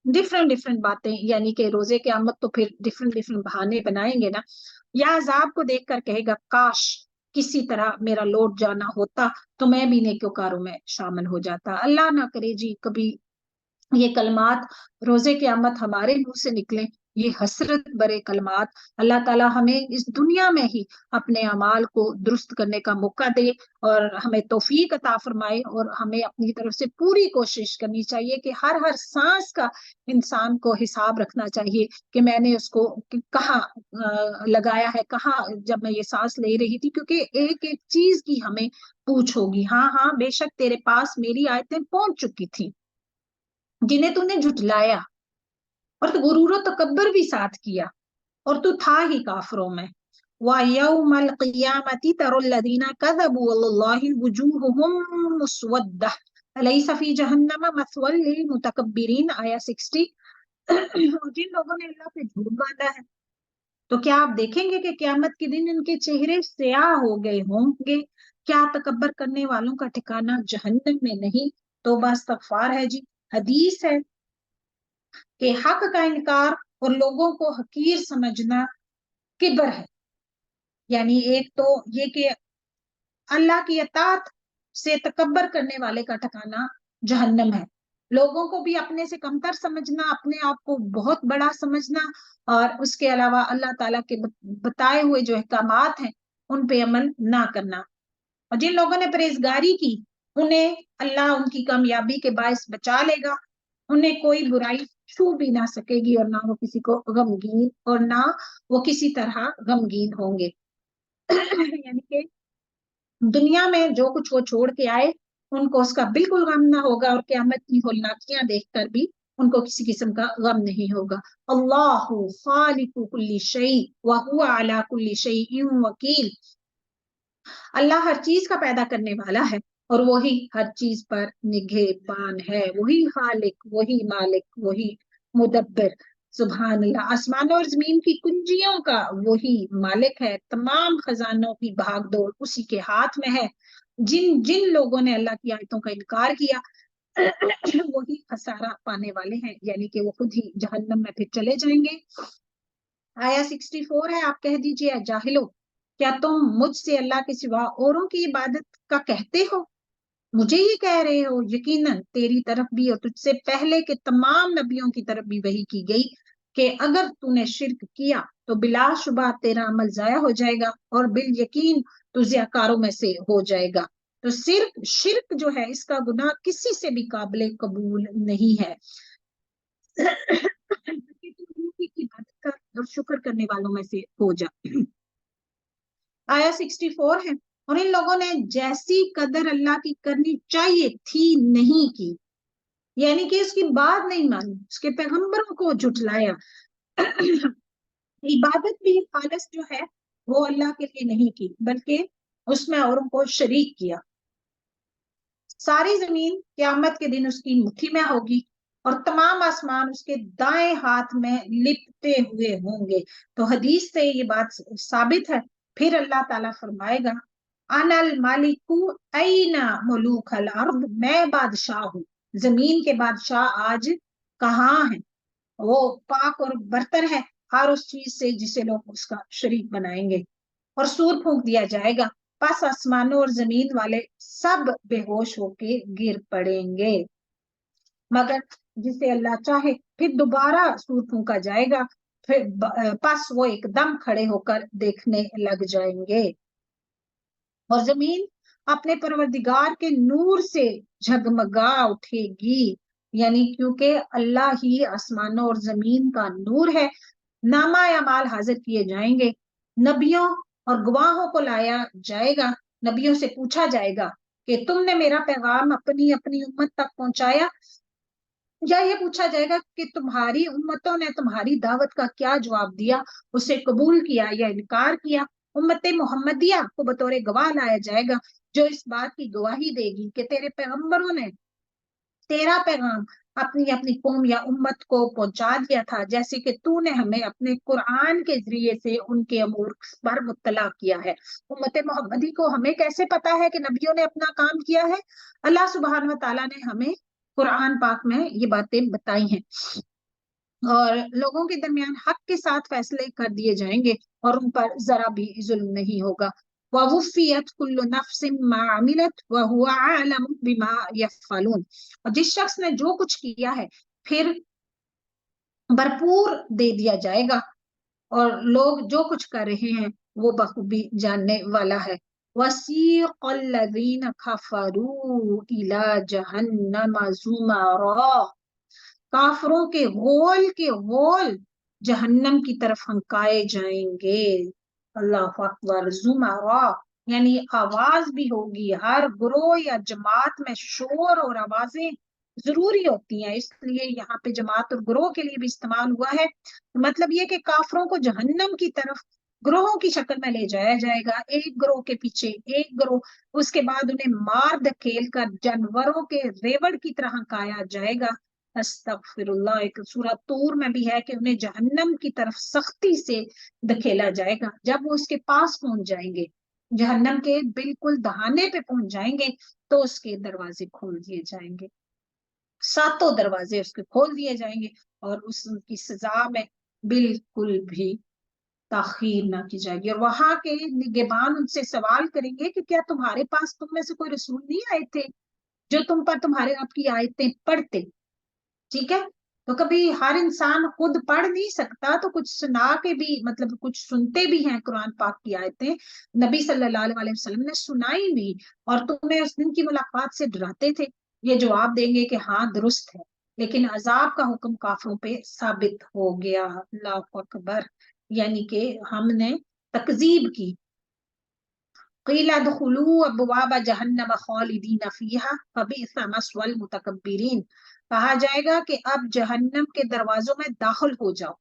डिफरेंट डिफरेंट बातें, यानी कि रोजे क़यामत तो फिर डिफरेंट डिफरेंट बहाने बनाएंगे ना। या अजाब को देखकर कहेगा काश किसी तरह मेरा लौट जाना होता तो मैं भी नेकोकारों में शामिल हो जाता। अल्लाह ना करे जी कभी ये कलमात रोजे क़यामत हमारे मुंह से निकले, ये हसरत भरे कलमात। अल्लाह ताला हमें इस दुनिया में ही अपने अमाल को दुरुस्त करने का मौका दे और हमें तौफीक अता फरमाए, और हमें अपनी तरफ से पूरी कोशिश करनी चाहिए कि हर हर सांस का इंसान को हिसाब रखना चाहिए कि मैंने उसको कहाँ लगाया है, कहाँ जब मैं ये सांस ले रही थी, क्योंकि एक एक चीज की हमें पूछ होगी। हाँ हाँ, बेशक तेरे पास मेरी आयतें पहुंच चुकी थी जिन्हें तूने झुटलाया, और तो गुरूर और तकब्बर भी साथ किया, और तू था ही काफिरों में। वयौमल क़ियामति तरल्लज़ीना कज़बू अलल्लाहि वुजूहुहुम मुस्वद्दा अलैसा फी जहन्नम मथवल लिल मुतकब्बिरीन, आया 60। जिन लोगों ने अल्लाह पे झूठ बांधा है, तो क्या आप देखेंगे कि क्यामत के दिन इनके चेहरे स्याह हो गए होंगे? क्या तकब्बर करने वालों का ठिकाना जहन्नम में नहीं? तो बस इस्तगफार है जी। हदीस है कि हक का इनकार और लोगों को हकीर समझना किबर है। यानी एक तो ये कि अल्लाह की अतात से तकब्बर करने वाले का ठिकाना जहन्नम है। लोगों को भी अपने से कमतर समझना, अपने आप को बहुत बड़ा समझना, और उसके अलावा अल्लाह ताला के बताए हुए जो अहकामात हैं उन पे अमल ना करना। और जिन लोगों ने परहेजगारी की उन्हें अल्लाह उनकी कामयाबी के बायस बचा लेगा, उन्हें कोई बुराई छू भी ना सकेगी, और ना वो किसी को गमगीन, और ना वो किसी तरह गमगीन होंगे। यानी कि दुनिया में जो कुछ वो छोड़ के आए उनको उसका बिल्कुल गम ना होगा, और क़यामत की होलनाकियां देखकर भी उनको किसी किस्म का गम नहीं होगा। अल्लाहु खालिकु कुल्ली शै व हुवा अला कुल्ली शैइन वकील। अल्लाह हर चीज का पैदा करने वाला है और वही हर चीज पर निगहबान है। वही खालिक, वही मालिक, वही मुदब्बिर। सुभान अल्लाह। आसमान और जमीन की कुंजियों का वही मालिक है। तमाम खजानों की भागदौड़ उसी के हाथ में है। जिन जिन लोगों ने अल्लाह की आयतों का इनकार किया वही खसारा पाने वाले हैं, यानी कि वो खुद ही जहन्नम में फिर चले जाएंगे। आया 64 है, आप कह दीजिए जाहिलो, क्या तुम मुझसे अल्लाह के सिवा औरों की इबादत का कहते हो? मुझे ही कह रहे हो? यकीनन तेरी तरफ भी और तुझसे पहले के तमाम नबियों की तरफ भी वही की गई कि अगर तूने शिरक किया तो बिलाशुबा तेरा अमल जाया हो जाएगा और बिल यकीन तू ज़ियाकारों में से हो जाएगा। तो सिर्फ शिरक जो है इसका गुनाह किसी से भी काबिल कबूल नहीं है। कि तू उनकी इबादत कर और शुक्र करने वालों में से हो जा। आया 64 है, और इन लोगों ने जैसी कदर अल्लाह की करनी चाहिए थी नहीं की, यानी कि उसकी बात नहीं मानी, उसके पैगंबरों को झुठलाया। इबादत भी खालिस जो है वो अल्लाह के लिए नहीं की, बल्कि उसमें औरों को शरीक किया। सारी जमीन क्यामत के दिन उसकी मुट्ठी में होगी और तमाम आसमान उसके दाएं हाथ में लिपटे हुए होंगे। तो हदीस से ये बात साबित है। फिर अल्लाह ताला फरमाएगा, अनल मालिकू ऐना मुलूक अल अर्द, मैं बादशाह हूँ, जमीन के बादशाह आज कहाँ हैं? वो पाक और बर्तर है हर उस चीज से जिसे लोग उसका शरीक बनाएंगे। और सूर फूंक दिया जाएगा, बस आसमानों और जमीन वाले सब बेहोश होके गिर पड़ेंगे, मगर जिसे अल्लाह चाहे फिर दोबारा सूर फूंका जाएगा। फिर बस वो एकदम खड़े होकर देखने लग जाएंगे और जमीन अपने परवरदिगार के नूर से झगमगा उठेगी, यानी क्योंकि अल्लाह ही आसमानों और जमीन का नूर है। नामा या माल हाजिर किए जाएंगे, नबियों और गवाहों को लाया जाएगा। नबियों से पूछा जाएगा कि तुमने मेरा पैगाम अपनी अपनी उम्मत तक पहुंचाया, या ये पूछा जाएगा कि तुम्हारी उम्मतों ने तुम्हारी दावत का क्या जवाब दिया, उसे कबूल किया या इनकार किया। उम्मत मोहम्मदिया को बतौर गवाह लाया जाएगा, जो इस बात की गवाही देगी कि तेरे पैगंबरों ने तेरा पैगाम अपनी अपनी कौम या उम्मत को पहुंचा दिया था, जैसे कि तूने हमें अपने कुरान के जरिए से उनके अमूर पर मुत्तला किया है। उम्मत मोहम्मदी को हमें कैसे पता है कि नबियों ने अपना काम किया है? अल्लाह सुब्हान व तआला ने हमें कुरान पाक में ये बातें बताई हैं। और लोगों के दरमियान हक के साथ फैसले कर दिए जाएंगे और उन पर जरा भी जुल्म नहीं होगा। ववुफ़ियत कुल्लु नफ्सिन मा अमिलत व हुवा अअलमु बिमा यफ़अलून। और जिस शख्स ने जो कुछ किया है फिर भरपूर दे दिया जाएगा, और लोग जो कुछ कर रहे हैं वो बखूबी जानने वाला है। वसीक़ल्लज़ीन कफ़रू इला जहन्नम ज़ुमरा, काफरों के गोल जहन्नम की तरफ हंकाए जाएंगे। अल्लाह अकबर। जुमरा यानी आवाज भी होगी, हर ग्रोह या जमात में शोर और आवाजें जरूरी होती हैं, इसलिए यहाँ पे जमात और ग्रोह के लिए भी इस्तेमाल हुआ है। मतलब ये कि काफरों को जहन्नम की तरफ ग्रोहों की शक्ल में ले जाया जाएगा, एक ग्रोह के पीछे एक ग्रोह, उसके बाद उन्हें मार धकेल कर जानवरों के रेवड़ की तरह हंकाया जाएगा। अस्तगफिरुल्लाह। एक सूरह तूर में भी है कि उन्हें जहन्नम की तरफ सख्ती से धकेला जाएगा। जब वो उसके पास पहुंच जाएंगे, जहन्नम के बिल्कुल दहाने पे पहुंच जाएंगे, तो उसके दरवाजे खोल दिए जाएंगे, सातों दरवाजे उसके खोल दिए जाएंगे और उसकी सजा में बिल्कुल भी ताखीर ना की जाएगी। और वहां के निगहबान उनसे सवाल करेंगे कि क्या तुम्हारे पास तुम में से कोई रसूल नहीं आए थे जो तुम पर तुम्हारे आपकी आयतें पढ़ते? ठीक है, तो कभी हर इंसान खुद पढ़ नहीं सकता, तो कुछ सुना के भी, मतलब कुछ सुनते भी हैं कुरान पाक की आयतें, नबी सल्लल्लाहु अलैहि वसल्लम ने सुनाई भी, और तुम्हें उस दिन की मुलाकात से डराते थे। ये जवाब देंगे कि हाँ दुरुस्त है, لیکن عذاب کا حکم کافروں پہ ثابت ہو گیا. اللہ اکبر. یعنی کہ ہم نے تکذیب کی. قیل ادخلوا ابواب جہنم خالدین فیہا فبئس مثوى المتکبرین. کہا جائے گا کہ اب جہنم کے دروازوں میں داخل ہو جاؤ،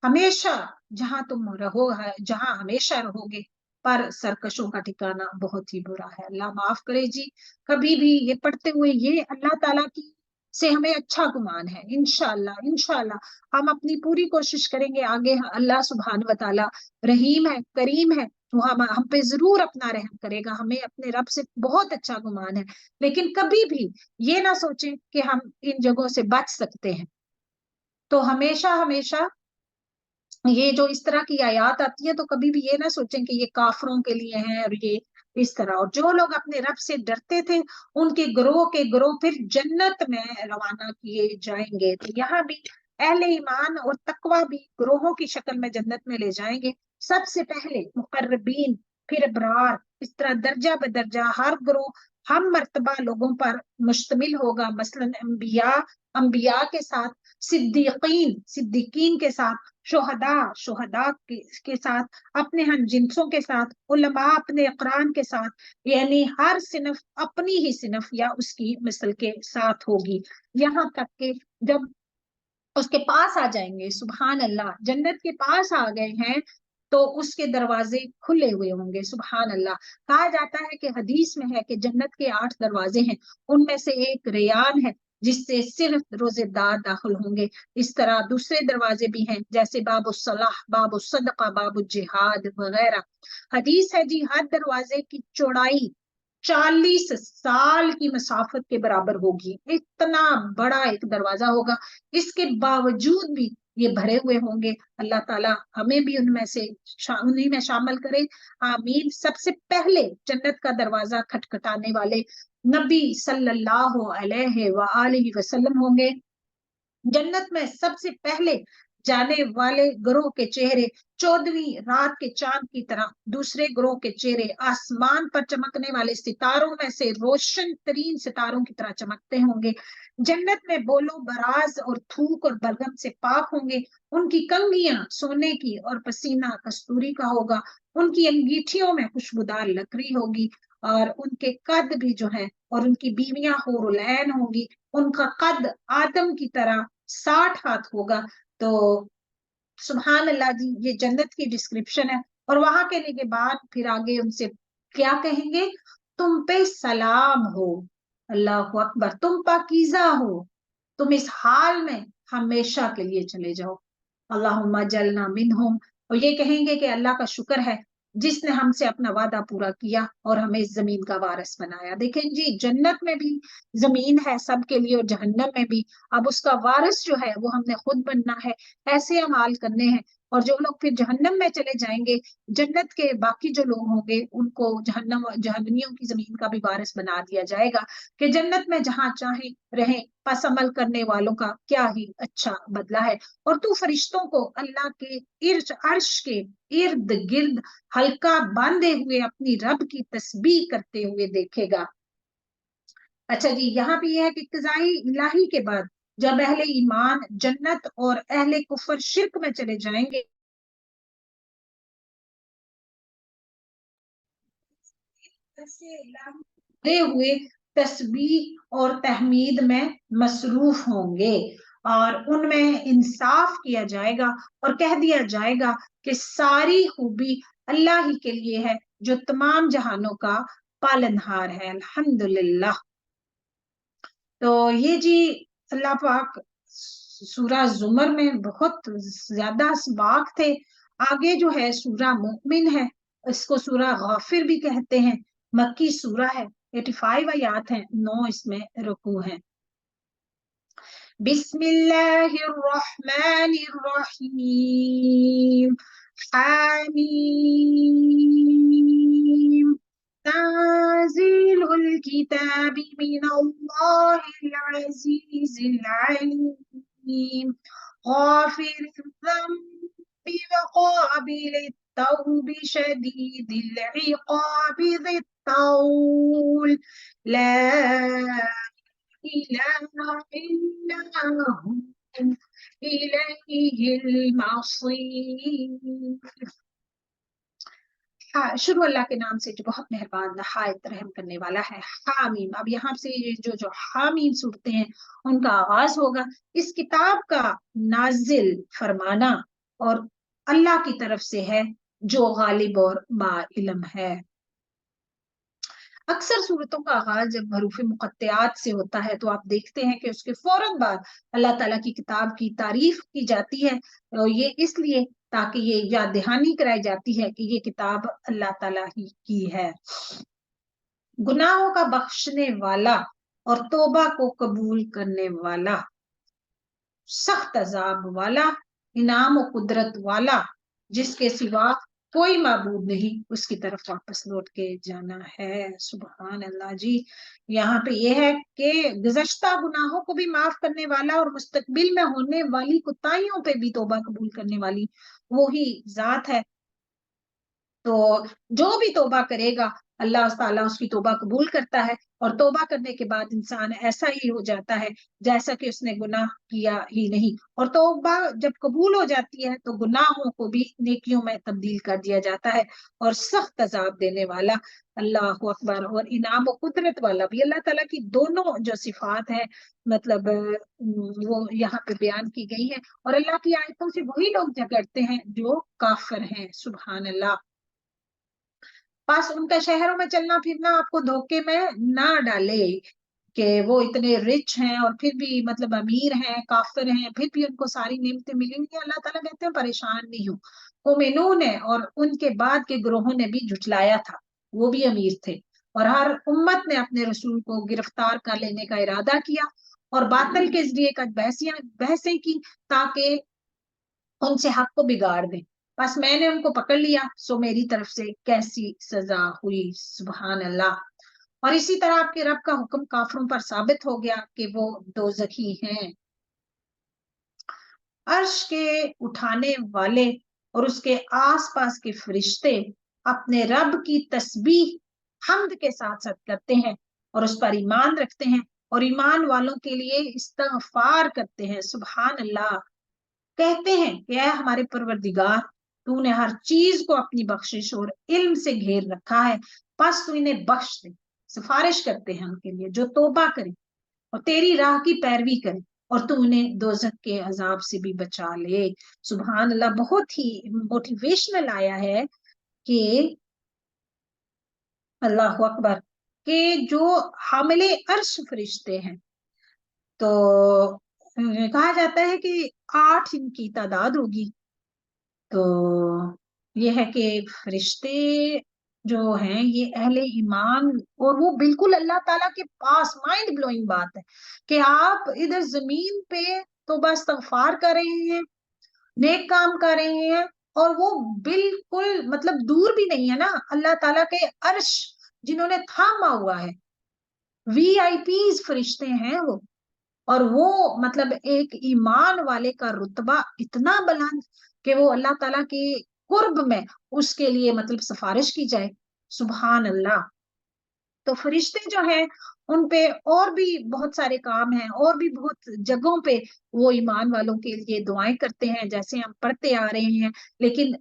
ہمیشہ جہاں تم رہو، جہاں ہمیشہ رہو گے، پر سرکشوں کا ٹھکانہ بہت ہی برا ہے. اللہ معاف کرے جی. کبھی بھی یہ پڑھتے ہوئے یہ اللہ تعالیٰ کی سے ہمیں اچھا گمان ہے. انشاءاللہ انشاءاللہ ہم اپنی پوری کوشش کریں گے آگے. اللہ سبحانہ و تعالیٰ رحیم ہے، کریم ہے، وہ ہم پہ ضرور اپنا رحم کرے گا. ہمیں اپنے رب سے بہت اچھا گمان ہے، لیکن کبھی بھی یہ نہ سوچیں کہ ہم ان جگہوں سے بچ سکتے ہیں. تو ہمیشہ ہمیشہ یہ جو اس طرح کی آیات آتی ہے تو کبھی بھی یہ نہ سوچیں کہ یہ کافروں کے لیے ہیں اور یہ اس طرح. اور جو لوگ اپنے رب سے ڈرتے تھے ان کے گروہ پھر جنت میں روانہ کیے جائیں گے. تو یہاں بھی اہل ایمان اور تقوی بھی گروہوں کی شکل میں جنت میں لے جائیں گے. سب سے پہلے مقربین، پھر ابرار، اس طرح درجہ بدرجہ ہر گروہ ہم مرتبہ لوگوں پر مشتمل ہوگا. مثلا انبیاء کے ساتھ، صدیقین کے ساتھ، شہداء کے ساتھ، اپنے ہم جنسوں کے ساتھ، علماء اپنے اقران کے ساتھ. یعنی ہر صنف اپنی ہی صنف یا اس کی مثل کے ساتھ ہوگی. یہاں تک کہ جب اس کے پاس آ جائیں گے، سبحان اللہ، جنت کے پاس آ گئے ہیں تو اس کے دروازے کھلے ہوئے ہوں گے. سبحان اللہ. کہا جاتا ہے کہ حدیث میں ہے کہ جنت کے 8 دروازے ہیں، ان میں سے ایک ریان ہے جس سے صرف روزے دار داخل ہوں گے. اس طرح دوسرے دروازے بھی ہیں جیسے باب الصلاح، باب الصدقہ، باب الجہاد وغیرہ. حدیث ہے جی ہر دروازے کی چوڑائی 40 سال کی مسافت کے برابر ہوگی. اتنا بڑا ایک دروازہ ہوگا، اس کے باوجود بھی یہ بھرے ہوئے ہوں گے. اللہ تعالیٰ ہمیں بھی انہی میں شامل کرے، آمین. سب سے پہلے جنت کا دروازہ کھٹکھٹانے والے نبی صلی اللہ علیہ وآلہ وسلم ہوں گے. جنت میں سب سے پہلے جانے والے گروہ کے چہرے 14ویں رات کے چاند کی طرح، دوسرے گروہ کے چہرے آسمان پر چمکنے والے ستاروں میں سے روشن ترین ستاروں کی طرح چمکتے ہوں گے. جنت میں بولو براز اور تھوک اور بلغم سے پاک ہوں گے. ان کی کنگھیاں سونے کی اور پسینہ کستوری کا ہوگا. ان کی انگیٹھیوں میں خوشبودار لکڑی ہوگی، اور ان کے قد بھی جو ہے، اور ان کی بیویاں حور العین ہوں گی. ان کا قد آدم کی طرح 60 ہاتھ ہوگا. تو سبحان اللہ جی، یہ جنت کی ڈسکرپشن ہے. اور وہاں کہنے کے بعد پھر آگے ان سے کیا کہیں گے؟ تم پہ سلام ہو. اللہ اکبر. تم پاکیزہ ہو، تم اس حال میں ہمیشہ کے لیے چلے جاؤ. اللہم اجعلنا منہم. اور یہ کہیں گے کہ اللہ کا شکر ہے جس نے ہم سے اپنا وعدہ پورا کیا اور ہمیں اس زمین کا وارث بنایا. دیکھیں جی جنت میں بھی زمین ہے سب کے لیے اور جہنم میں بھی. اب اس کا وارث جو ہے وہ ہم نے خود بننا ہے، ایسے اعمال کرنے ہیں. اور جو لوگ پھر جہنم میں چلے جائیں گے، جنت کے باقی جو لوگ ہوں گے ان کو جہنمیوں کی زمین کا بھی وارث بنا دیا جائے گا کہ جنت میں جہاں چاہیں رہیں. پس عمل کرنے والوں کا کیا ہی اچھا بدلہ ہے. اور تو فرشتوں کو اللہ کے عرش کے ارد گرد حلقہ باندھے ہوئے اپنی رب کی تسبیح کرتے ہوئے دیکھے گا. اچھا جی، یہاں بھی یہ ہے کہ قضائی الہی کے بعد جب اہل ایمان جنت اور اہل کفر شرک میں چلے جائیں گے ہوئے تسبیح اور تحمید میں مصروف ہوں گے، اور ان میں انصاف کیا جائے گا اور کہہ دیا جائے گا کہ ساری خوبی اللہ ہی کے لیے ہے جو تمام جہانوں کا پالنہار ہے. الحمدللہ. تو یہ جی اللہ پاک سورہ زمر میں بہت زیادہ اسباق تھے. آگے جو ہے سورہ مومن ہے، اس کو سورہ غافر بھی کہتے ہیں، مکی سورہ ہے، 85 آیات ہیں، 9 اس میں رکوع ہیں. بسم اللہ الرحمن الرحیم. حامیم تنزيل الكتاب من الله العزيز العليم غافر الذنب وقابل التوب شديد العقاب ذي الطول لا इलाहा इल्ला हु इलैहिल मसीर। हाँ, शुरू अल्लाह के नाम से जो बहुत मेहरबान नहायत रहम करने वाला है। हामीम। अब यहाँ से जो जो हामीम सूरतें हैं उनका आगाज होगा। इस किताब का नाजिल फरमाना और अल्लाह की तरफ से है जो गालिब और बाइल्म है। अक्सर सूरतों का आगाज जब हरूफ मुक़त्तिआत से होता है तो आप देखते हैं कि उसके फौरन बाद अल्लाह ताला की किताब की तारीफ की जाती है, और ये इसलिए ताकि ये याद दहानी कराई जाती है कि ये किताब अल्लाह ताला ही की है। गुनाहों का बख्शने वाला और तौबा को कबूल करने वाला, सख्त अजाब वाला, इनाम और कुदरत वाला, जिसके सिवा कोई माबूद नहीं, उसकी तरफ वापस लौट के जाना है। सुभान अल्लाह जी। यहाँ पे ये है कि गुज़श्ता गुनाहों को भी माफ करने वाला और मुस्तकबिल में होने वाली कुताहियों पे भी तौबा कबूल करने वाली वो ही जात है। तो जो भी तौबा करेगा अल्लाह ताला उसकी तौबा कबूल करता है, और तौबा करने के बाद इंसान ऐसा ही हो जाता है जैसा कि उसने गुनाह किया ही नहीं। और तौबा जब कबूल हो जाती है तो गुनाहों को भी नेकियों में तब्दील कर दिया जाता है, और सख्त अजाब देने वाला, अल्लाह अकबर, और इनाम और कुदरत वाला भी। अल्लाह ताला की दोनों जो सिफात है मतलब वो यहाँ पे बयान की गई है। और अल्लाह की आयतों से वही लोग झगड़ते हैं जो काफिर हैं। सुभान अल्लाह। बस उनका शहरों में चलना फिरना आपको धोखे में ना डाले कि वो इतने रिच हैं और फिर भी मतलब अमीर हैं, काफिर हैं, फिर भी उनको सारी नेमतें मिली हुई हैं। अल्लाह ताला कहते हैं परेशान नहीं हो। मोमिनून ने और उनके बाद के ग्रोहों ने भी झुठलाया था, वो भी अमीर थे, और हर उम्मत ने अपने रसूल को गिरफ्तार कर लेने का इरादा किया और बातिल के जरिए का बहसें की ताकि उनसे हक को बिगाड़ दें। बस मैंने उनको पकड़ लिया, सो मेरी तरफ से कैसी सजा हुई। सुभान अल्लाह। और इसी तरह आपके रब का हुक्म काफरों पर साबित हो गया कि वो दोज़खी हैं। अर्श के उठाने वाले और उसके आसपास के फरिश्ते अपने रब की तस्बीह हम्द के साथ साथ करते हैं और उस पर ईमान रखते हैं और ईमान वालों के लिए इस्तगफार करते हैं। सुभान अल्लाह। कहते हैं कि ऐ हमारे परवरदिगार, तूने हर चीज को अपनी बख्शिश और इल्म से घेर रखा है, बस तू इन्हें बख्श दे। सिफारिश करते हैं उनके लिए जो तौबा करे और तेरी राह की पैरवी करे, और तू उन्हें दोजख के अजाब से भी बचा ले। सुभान अल्लाह। बहुत ही मोटिवेशनल आया है कि अल्लाह अकबर, के जो हामिले अर्श फरिश्ते हैं, तो कहा जाता है कि 8 इनकी तादाद होगी। तो ये है कि फरिश्ते जो हैं ये अहले ईमान, और वो बिल्कुल अल्लाह ताला के पास। माइंड ब्लोइंग बात है कि आप इधर जमीन पे तो बस इस्तगफार कर रहे हैं, नेक काम कर रहे हैं, और वो बिल्कुल मतलब दूर भी नहीं है ना अल्लाह ताला के अर्श जिन्होंने थामा हुआ है। वीआईपीज फरिश्ते हैं वो, और वो मतलब एक ईमान वाले का रुतबा इतना बुलंद कि वो अल्लाह ताला के कुर्ब में उसके लिए मतलब सिफारिश की जाए। सुभान अल्लाह। तो फरिश्ते जो हैं उन पे और भी बहुत सारे काम हैं, और भी बहुत जगहों पे वो ईमान वालों के लिए दुआएं करते हैं जैसे हम पढ़ते आ रहे हैं। लेकिन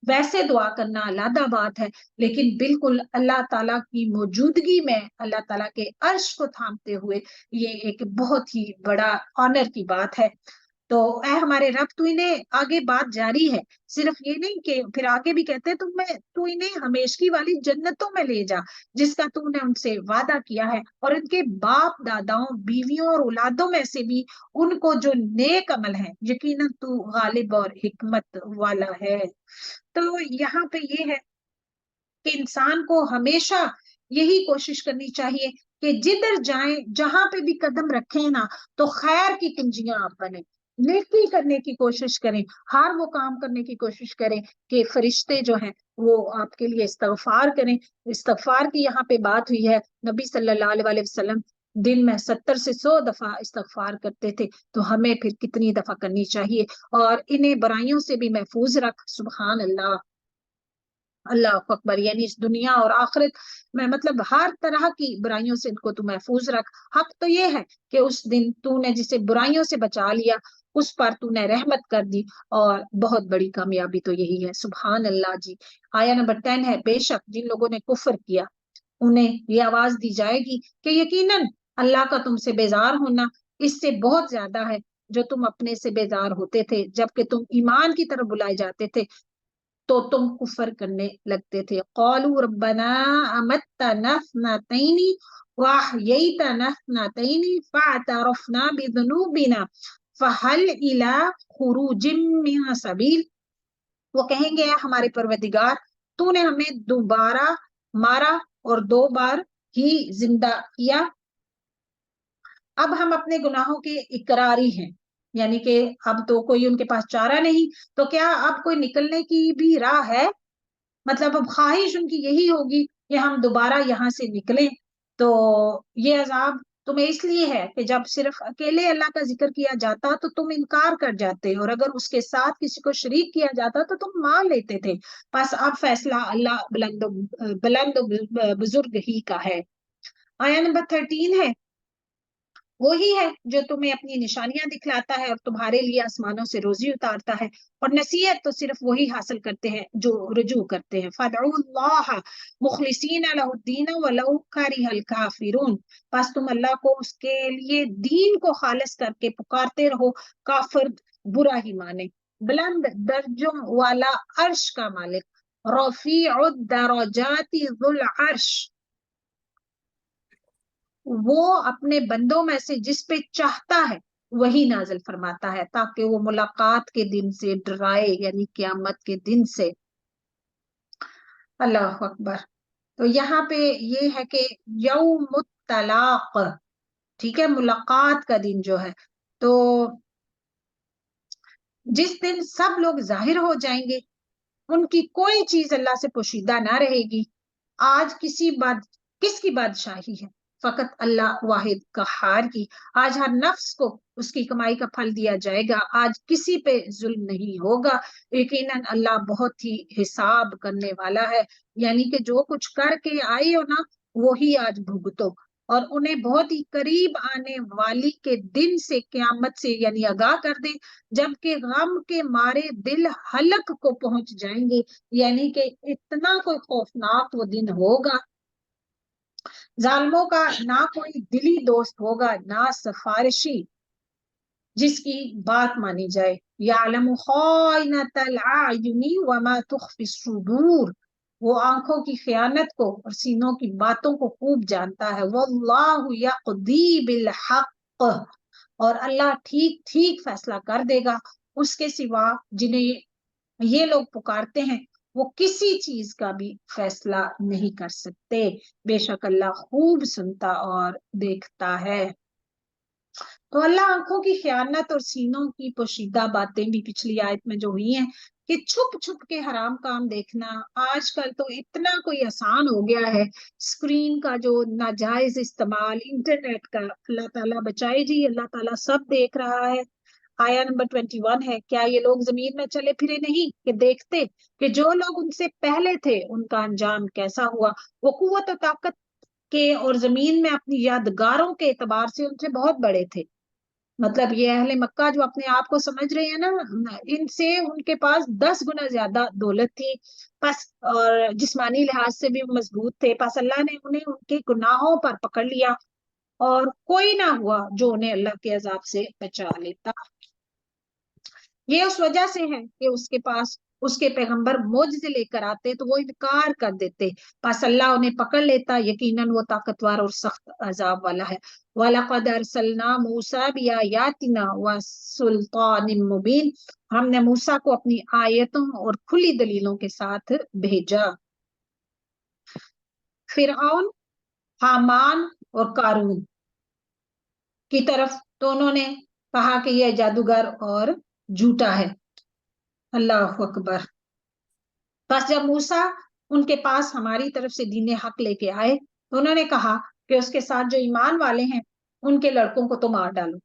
वैसे दुआ करना अलग बात है, लेकिन बिल्कुल अल्लाह ताला की मौजूदगी में अल्लाह ताला के अर्श को थामते हुए ये एक बहुत ही बड़ा ऑनर की बात है। तो ऐ हमारे रब, तू इन्हें, आगे बात जारी है, सिर्फ ये नहीं कि फिर आगे भी कहते हैं तू इन्हें हमेशगी वाली जन्नतों में ले जा जिसका तूने उनसे वादा किया है, और इनके बाप दादाओं बीवियों और औलादों में से भी उनको जो नेक अमल है, यकीनन तू गालिब और हिकमत वाला है। तो यहाँ पे ये है कि इंसान को हमेशा यही कोशिश करनी चाहिए कि जिधर जाएं, जहां पे भी कदम रखें ना, तो खैर की कुंजियां आप बने, नेकी करने की कोशिश करें, हर वो काम करने की कोशिश करें कि फरिश्ते जो हैं वो आपके लिए इस्तगफार करें। इस्तगफार की यहाँ पे बात हुई है, नबी सल्लल्लाहु अलैहि वसल्लम दिन में 70 से 100 दफा इस्तगफार करते थे, तो हमें फिर कितनी दफा करनी चाहिए। और इन्हें बुराइयों से भी महफूज रख। सुभान अल्लाह। اللہ اکبر، یعنی اس دنیا اور آخرت میں مطلب ہر طرح کی برائیوں سے ان کو تو محفوظ رکھ۔ حق تو یہ ہے کہ اس دن تو نے جسے برائیوں سے بچا لیا اس پر تو نے رحمت کر دی، اور بہت بڑی کامیابی تو یہی ہے۔ سبحان اللہ جی۔ آیا نمبر 10 ہے، بے شک جن لوگوں نے کفر کیا انہیں یہ آواز دی جائے گی کہ یقیناً اللہ کا تم سے بیزار ہونا اس سے بہت زیادہ ہے جو تم اپنے سے بیزار ہوتے تھے جبکہ تم ایمان کی طرف بلائے جاتے تھے تو تم کفر کرنے لگتے تھے۔ قالوا ربنا امتنا اثنتین واحییتنا اثنتین فاعترفنا بذنوبنا فهل الى خروج من سبیل، وہ کہیں گے ہمارے پروردگار تو نے ہمیں دوبارہ مارا اور 2 بار ہی زندہ کیا، اب ہم اپنے گناہوں کے اقراری ہیں، یعنی کہ اب تو کوئی ان کے پاس چارہ نہیں، تو کیا اب کوئی نکلنے کی بھی راہ ہے؟ مطلب اب خواہش ان کی یہی ہوگی کہ ہم دوبارہ یہاں سے نکلیں۔ تو یہ عذاب تمہیں اس لیے ہے کہ جب صرف اکیلے اللہ کا ذکر کیا جاتا تو تم انکار کر جاتے، اور اگر اس کے ساتھ کسی کو شریک کیا جاتا تو تم مان لیتے تھے، بس اب فیصلہ اللہ بلند و بزرگ ہی کا ہے۔ آیا نمبر 13 ہے، وہی ہے جو تمہیں اپنی نشانیاں دکھلاتا ہے اور تمہارے لیے آسمانوں سے روزی اتارتا ہے، اور نصیحت تو صرف وہی حاصل کرتے ہیں جو رجوع کرتے ہیں۔ فَادْعُوا اللَّهَ مُخْلِصِينَ لَهُ الدِّينَ وَلَوْ كَرِهَ الْكَافِرُونَ، بس تم اللہ کو اس کے لیے دین کو خالص کر کے پکارتے رہو، کافر برا ہی مانے۔ بلند درجوں والا عرش کا مالک، رفیع الدرجات ذو العرش، وہ اپنے بندوں میں سے جس پہ چاہتا ہے وہی نازل فرماتا ہے تاکہ وہ ملاقات کے دن سے ڈرائے، یعنی قیامت کے دن سے۔ اللہ اکبر۔ تو یہاں پہ یہ ہے کہ یوم الطلاق، ٹھیک ہے، ملاقات کا دن جو ہے، تو جس دن سب لوگ ظاہر ہو جائیں گے، ان کی کوئی چیز اللہ سے پوشیدہ نہ رہے گی۔ آج کس کی بادشاہی ہے؟ فقط اللہ واحد قہار کی۔ آج ہر نفس کو اس کی کمائی کا پھل دیا جائے گا، آج کسی پہ ظلم نہیں ہوگا، یقیناً اللہ بہت ہی حساب کرنے والا ہے، یعنی کہ جو کچھ کر کے آئے ہو نا وہی آج بھگتو، اور انہیں بہت ہی قریب آنے والی کے دن سے، قیامت سے یعنی آگاہ کر دے، جبکہ غم کے مارے دل حلق کو پہنچ جائیں گے، یعنی کہ اتنا کوئی خوفناک وہ دن ہوگا۔ ظالموں کا نہ کوئی دلی دوست ہوگا، نہ سفارشی جس کی بات مانی جائے۔ یعلم خائنۃ الاعین وما تخفی الصدور، وہ آنکھوں کی خیانت کو اور سینوں کی باتوں کو خوب جانتا ہے۔ واللہ یقضی بالحق، اور اللہ ٹھیک ٹھیک فیصلہ کر دے گا۔ اس کے سوا جنہیں یہ لوگ پکارتے ہیں وہ کسی چیز کا بھی فیصلہ نہیں کر سکتے، بے شک اللہ خوب سنتا اور دیکھتا ہے۔ تو اللہ آنکھوں کی خیانت اور سینوں کی پوشیدہ باتیں بھی پچھلی آیت میں جو ہوئی ہیں کہ چھپ چھپ کے حرام کام دیکھنا آج کل تو اتنا کوئی آسان ہو گیا ہے، اسکرین کا جو ناجائز استعمال، انٹرنیٹ کا، اللہ تعالیٰ بچائے جی، اللہ تعالیٰ سب دیکھ رہا ہے۔ آیا نمبر 21 ہے، کیا یہ لوگ زمین میں چلے پھرے نہیں کہ دیکھتے کہ جو لوگ ان سے پہلے تھے ان کا انجام کیسا ہوا، وہ قوت و طاقت کے اور زمین میں اپنی یادگاروں کے اعتبار سے ان سے بہت بڑے تھے۔ مطلب یہ اہل مکہ جو اپنے آپ کو سمجھ رہے ہیں نا، ان سے ان کے پاس 10 گنا زیادہ دولت تھی، پس اور جسمانی لحاظ سے بھی مضبوط تھے، پس اللہ نے انہیں ان کے گناہوں پر پکڑ لیا اور کوئی نہ ہوا جو انہیں اللہ کے عذاب سے بچا لیتا۔ یہ اس وجہ سے ہے کہ اس کے پاس اس کے پیغمبر معجزے لے کر آتے تو وہ انکار کر دیتے، پس اللہ انہیں پکڑ لیتا، یقیناً وہ طاقتور اور سخت عذاب والا ہے۔ وَلَقَدْ أَرْسَلْنَا مُوسَىٰ بِآيَاتِنَا وَسُلْطَانٍ مُّبِينٍ، ہم نے موسیٰ کو اپنی آیتوں اور کھلی دلیلوں کے ساتھ بھیجا۔ فرعون، حامان اور قارون کی طرف تو انہوں نے کہا کہ یہ جادوگر اور جھوٹا ہے۔ اللہ اکبر۔ بس جب موسیٰ ان کے پاس ہماری طرف سے دین حق لے کے آئے تو انہوں نے کہا کہ اس کے ساتھ جو ایمان والے ہیں ان کے لڑکوں کو تو مار ڈالو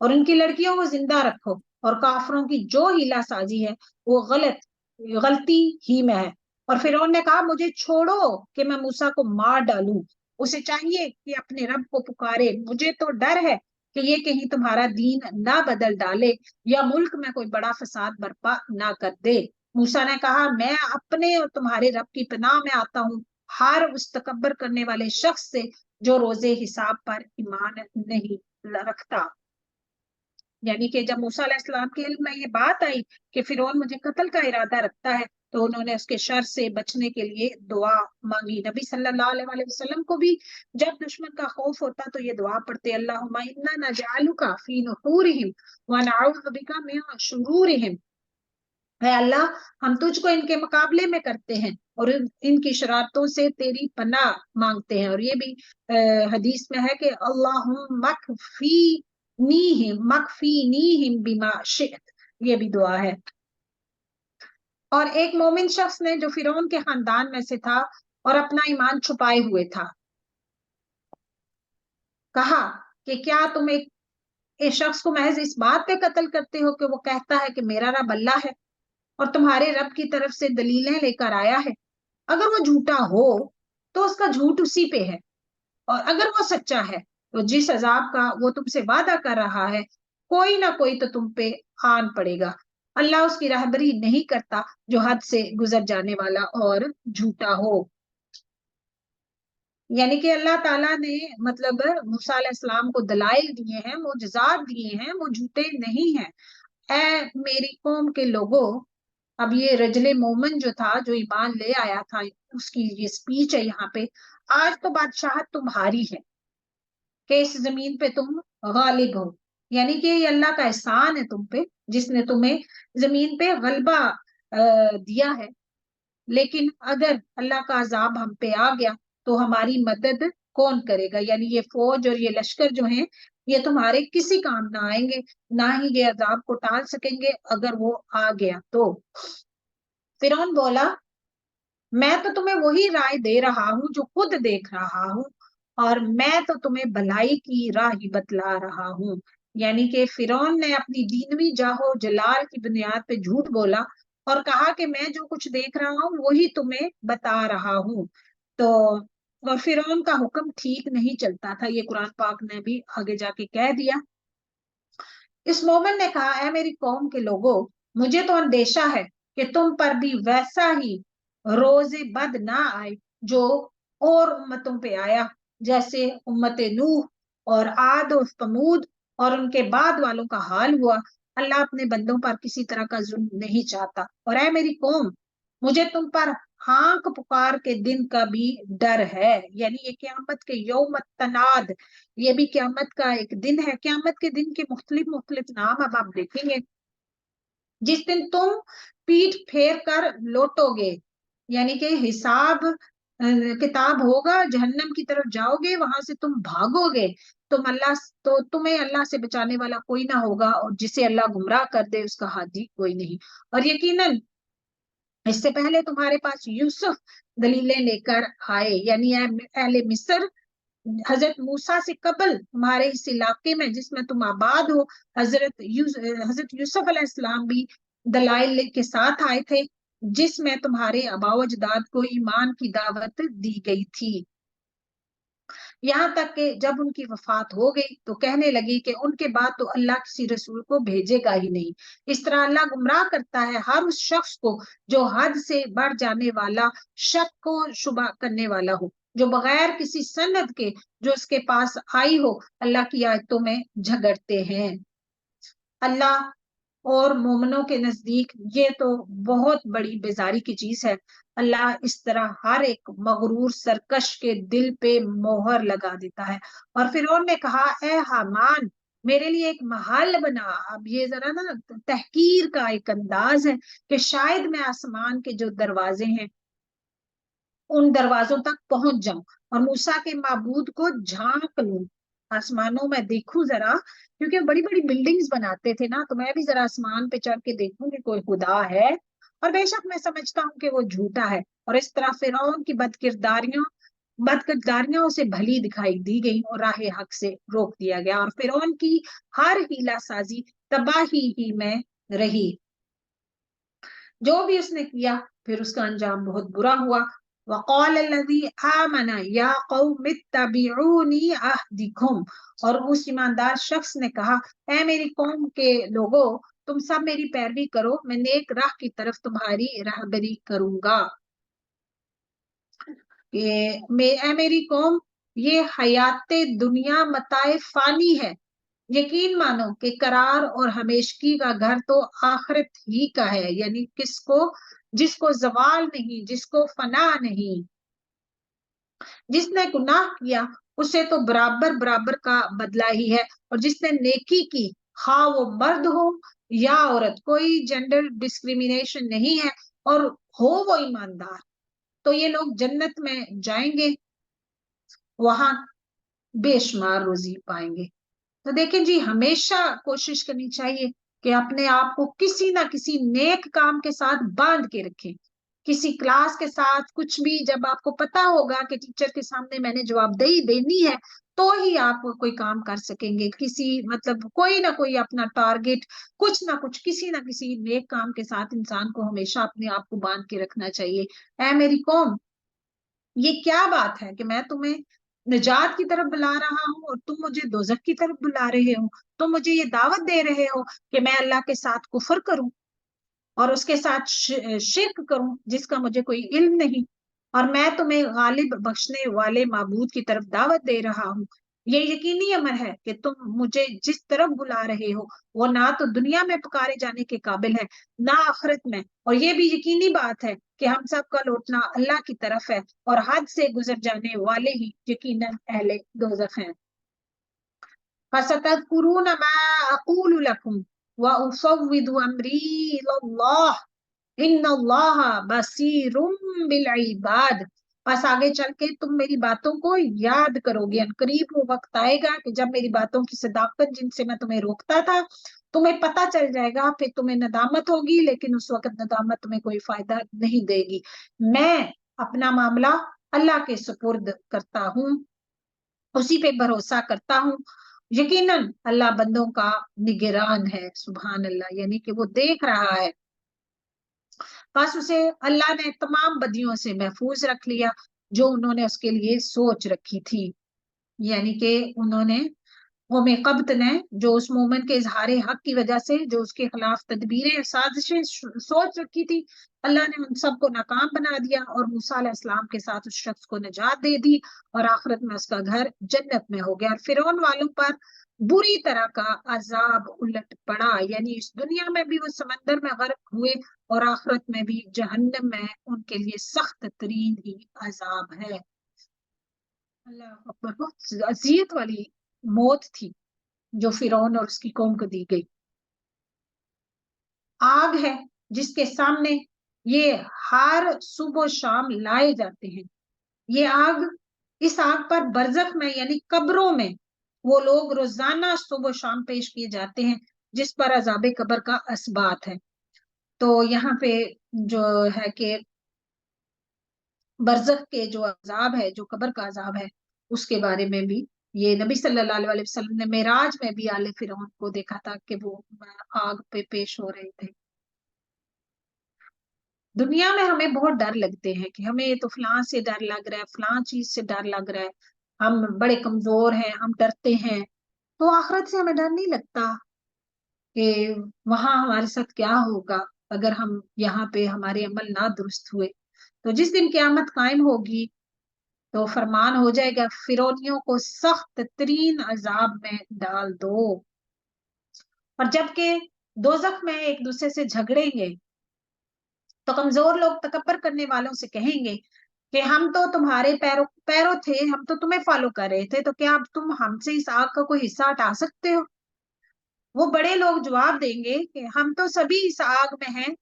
اور ان کی لڑکیوں کو زندہ رکھو، اور کافروں کی جو ہیلا سازی ہے وہ غلطی ہی میں ہے، اور फिरौन ने कहा मुझे छोड़ो कि मैं मूसा को मार डालूं। उसे चाहिए कि अपने रब को पुकारे, मुझे तो डर है कि ये कहीं तुम्हारा दीन ना बदल डाले या मुल्क में कोई बड़ा फसाद बर्पा ना कर दे। मूसा ने कहा मैं अपने और तुम्हारे रब की पनाह में आता हूँ हर उस तकब्बर करने वाले शख्स से जो रोजे हिसाब पर ईमान नहीं रखता। यानी कि जब मूसा अलैहिस्सलाम के इल्म में ये बात आई कि फिरौन मुझे कत्ल का इरादा रखता है, तो उन्होंने उसके शर से बचने के लिए दुआ मांगी। नबी सल्लल्लाहु अलैहि वसल्लम को भी जब दुश्मन का खौफ होता तो ये दुआ पढ़ते, अल्लाहुम्मा इन्ना नजअलुका फी नुहूरिहिम व नऊज़ु बिका मिन शुरूरिहिम। है अल्लाह, हम तुझको इनके मुकाबले में करते हैं और इनकी शरारतों से तेरी पनाह मांगते हैं। और ये भी हदीस में है कि मकफीनीहिम बिमा शित, ये भी दुआ है। और एक मोमिन शख्स ने जो फिरौन के खानदान में से था और अपना ईमान छुपाए हुए था, कहा कि क्या तुम एक शख्स को महज इस बात पे कत्ल करते हो कि वो कहता है कि मेरा रब अल्लाह है और तुम्हारे रब की तरफ से दलीलें लेकर आया है। अगर वो झूठा हो तो उसका झूठ उसी पे है, और अगर वो सच्चा है तो जिस अजाब का वो तुमसे वादा कर रहा है कोई ना कोई तो तुम पे आन पड़ेगा। अल्लाह उसकी रहबरी नहीं करता जो हद से गुजर जाने वाला और झूठा हो। यानी कि अल्लाह ताला ने मतलब मूसा अलैहिस्सलाम को दलाइल दिए हैं, मोजज़ात दिए हैं, वो झूठे नहीं हैं। ए मेरी कौम के लोगों, अब ये रजले मोमन जो था, जो ईमान ले आया था, उसकी ये स्पीच है यहाँ पे, आज तो बादशाहत तुम्हारी है कि इस जमीन पे तुम गालिब हो। यानी कि ये अल्लाह का एहसान है तुम पे, जिसने तुम्हें जमीन पे गलबा दिया है। लेकिन अगर अल्लाह का अजाब हम पे आ गया तो हमारी मदद कौन करेगा? यानी ये फौज और ये लश्कर जो हैं, ये तुम्हारे किसी काम ना आएंगे, ना ही ये अजाब को टाल सकेंगे अगर वो आ गया तो। फिरौन बोला मैं तो तुम्हें वही राय दे रहा हूँ जो खुद देख रहा हूँ, और मैं तो तुम्हें भलाई की राह ही बतला रहा हूँ। यानी कि फिरौन ने अपनी दीनवी जाहो जलाल की बुनियाद पे झूठ बोला और कहा कि मैं जो कुछ देख रहा हूँ वही तुम्हें बता रहा हूँ। तो और फिरौन का हुक्म ठीक नहीं चलता था, ये कुरान पाक ने भी आगे जाके कह दिया। इस मोमिन ने कहा ऐ मेरी कौम के लोगों, मुझे तो अंदेशा है कि तुम पर भी वैसा ही रोजे बद ना आए जो और उम्मतों पे आया, जैसे उम्मत नूह और आद और समूद और उनके बाद वालों का हाल हुआ। अल्लाह अपने बंदों पर किसी तरह का जुल्म नहीं चाहता। और ऐ मेरी कौम, मुझे तुम पर हाँक पुकार के दिन का भी डर है। यानी ये क़यामत के यौम तनाद, ये भी क़यामत का एक दिन है। क़यामत के दिन के मुख्तलिफ मुख्तलिफ नाम अब आप देखेंगे। जिस दिन तुम पीठ फेर कर लौटोगे, यानी कि हिसाब किताब होगा, जहन्नम की तरफ जाओगे, वहां से तुम भागोगे, तो तुम्हें अल्लाह से बचाने वाला कोई ना होगा, और जिसे अल्लाह गुमराह कर दे उसका हादी कोई नहीं। और यकीनन इससे पहले तुम्हारे पास यूसुफ दलीलें लेकर आए, यानी अहले मिस्र हजरत मूसा से कबल तुम्हारे इस इलाके में जिसमें तुम आबाद हो, हजरत यूसुफ अलैहिस्सलाम भी दलाइल के साथ आए थे, जिसमें तुम्हारे आबाओ अजदाद को ईमान की दावत दी गई थी। यहाँ तक कि जब उनकी वफात हो गई तो कहने लगी कि उनके बाद तो अल्लाह किसी रसूल को भेजेगा ही नहीं। इस तरह अल्लाह गुमराह करता है हर उस शख्स को जो हद से बढ़ जाने वाला, शक को शुबा करने वाला हो, जो बगैर किसी सनद के जो उसके पास आई हो अल्लाह की आयतों में झगड़ते हैं। अल्लाह और मोमिनों के नजदीक ये तो बहुत बड़ी बेजारी की चीज है। अल्लाह इस तरह हर एक मगरूर सरकश के दिल पे मोहर लगा देता है। और फिर उन्होंने कहा ए हामान, मेरे लिए एक महल बना। अब ये जरा ना तहकीर का एक अंदाज है कि शायद मैं आसमान के जो दरवाजे हैं उन दरवाजों तक पहुंच जाऊं और मूसा के माबूद को झांक लूं, आसमानों में देखूं जरा, क्योंकि बड़ी बड़ी बिल्डिंग्स बनाते थे ना, तो मैं भी जरा आसमान पे चढ़ के देखूं कि कोई खुदा है। और बेशक मैं समझता हूँ कि वो झूठा है। और इस तरह फिरौन की बदकिरदारियां उसे भली दिखाई दी गई और राह हक से रोक दिया गया, और फिरौन की हर हीला साजी तबाही ही में रही। जो भी उसने किया फिर उसका अंजाम बहुत बुरा हुआ। वक़ाल अल्लज़ी आमना या कौम इत्तबिऊनी अहदिकुम, और उस ईमानदार शख्स ने कहा, ऐ मेरी कौम के लोगों, तुम सब मेरी पैरवी करो, मैं नेक राह की तरफ तुम्हारी राहबरी करूंगा। ऐ मेरी कौम, ये हयाते दुनिया मताए फानी है, यकीन मानो कि करार और हमेशगी का घर तो आखिरत ही का है, यानी किसको, जिसको जवाल नहीं, जिसको फना नहीं। जिसने गुनाह किया उसे तो बराबर बराबर का बदला ही है, और जिसने नेकी की, हाँ वो मर्द हो या औरत, कोई जेंडर डिस्क्रिमिनेशन नहीं है, और हो वो ईमानदार, तो ये लोग जन्नत में जाएंगे, वहां बेशुमार रोजी पाएंगे। तो देखें जी, हमेशा कोशिश करनी चाहिए कि अपने आप को किसी ना किसी नेक काम के साथ बांध के रखें। किसी क्लास के साथ कुछ भी, जब आपको पता होगा कि टीचर के सामने मैंने जवाबदेही देनी है, तो ही आप कोई काम कर सकेंगे। किसी मतलब कोई ना कोई अपना टारगेट, कुछ ना कुछ, किसी ना किसी नेक काम के साथ इंसान को हमेशा अपने आप को बांध के रखना चाहिए। ऐ मेरी कौम, ये क्या बात है कि मैं तुम्हें निजात की तरफ बुला रहा हूँ और तुम मुझे दोजख की तरफ बुला रहे हो। तुम मुझे ये दावत दे रहे हो कि मैं अल्लाह के साथ कुफर करूं और उसके साथ शिर्क करूं जिसका मुझे कोई इल्म नहीं, और मैं तुम्हें गालिब बख्शने वाले माबूद की तरफ दावत दे रहा हूँ। ये यकीनी अमर है कि तुम मुझे जिस तरफ बुला रहे हो वो ना तो दुनिया में पुकारे जाने के काबिल है, ना आखिरत में। और ये भी यकीनी बात है कि हम सब का लौटना अल्लाह की तरफ है, और हद से गुजर जाने वाले ही यकीनन अहले दोज़ख हैं। फसतज़कुरून मा अक़ूलु लकुम व उफ़व्विदु अमरी इलल्लाह इन्नल्लाह बसीरुम बिल इबाद। बस आगे चल के तुम मेरी बातों को याद करोगे। अनकरीब वो वक्त आएगा कि जब मेरी बातों की सदाकत जिनसे मैं तुम्हें रोकता था, तुम्हें पता चल जाएगा, फिर तुम्हें नदामत होगी, लेकिन उस वक्त नदामत तुम्हें कोई फायदा नहीं देगी। मैं अपना मामला अल्लाह के सुपुर्द करता हूँ, उसी पे भरोसा करता हूँ। यकीनन अल्लाह बंदों का निगरान है, सुभान अल्लाह, यानी कि वो देख रहा है। बस उसे अल्लाह ने तमाम बदियों से महफूज रख लिया जो उन्होंने उसके लिए सोच रखी थी, यानी कि उन्होंने कौम कब्त ने जो उस मोमेंट के इजहार हक की वजह से जो उसके खिलाफ तदबीरें साजिशें सोच रखी थी, अल्लाह ने उन सबको नाकाम बना दिया और मूसा अलैहिस्सलाम के साथ उस शख्स को निजात दे दी, और आखिरत में उसका घर जन्नत में हो गया। और फिरौन वालों पर बुरी तरह का अजाब उलट पड़ा, यानी इस दुनिया में भी वो समंदर में गर्क हुए, और आखिरत में भी जहन्नम में उनके लिए सख्त तरीन ही अजाब है। अल्लाह अकबर, बहुत अजियत वाली मौत थी जो फिरौन और उसकी कौम को दी गई। आग है जिसके सामने ये हर सुबह शाम लाए जाते हैं। ये आग, इस आग पर बरजख में यानी कब्रों में वो लोग रोजाना सुबह शाम पेश किए जाते हैं, जिस पर अजाब कब्र का असबात है। तो यहाँ पे जो है कि बरज़ख के जो अजाब है, जो कब्र का अजाब है, उसके बारे में भी ये नबी सल्लल्लाहु अलैहि वसल्लम ने मेराज में भी आले फिरौन को देखा था कि वो आग पे पेश हो रहे थे। दुनिया में हमें बहुत डर लगते हैं कि हमें तो फलां से डर लग रहा है, फलां चीज से डर लग रहा है, हम बड़े कमजोर हैं, हम डरते हैं। तो आखिरत से हमें डर नहीं लगता कि वहां हमारे साथ क्या होगा अगर हम यहाँ पे हमारे अमल ना दुरुस्त हुए। तो जिस दिन क़यामत कायम होगी तो फरमान हो जाएगा, फिरौनियों को सख्त तरीन अजाब में डाल दो। और जबकि दोजख में एक दूसरे से झगड़ेंगे तो कमजोर लोग तकब्बर करने वालों से कहेंगे कि हम तो तुम्हारे पैरों पैरों थे, हम तो तुम्हें फॉलो कर रहे थे, तो क्या अब तुम हमसे इस आग का कोई हिस्सा हटा सकते हो? वो बड़े लोग जवाब देंगे कि हम तो सभी इस आग में हैं,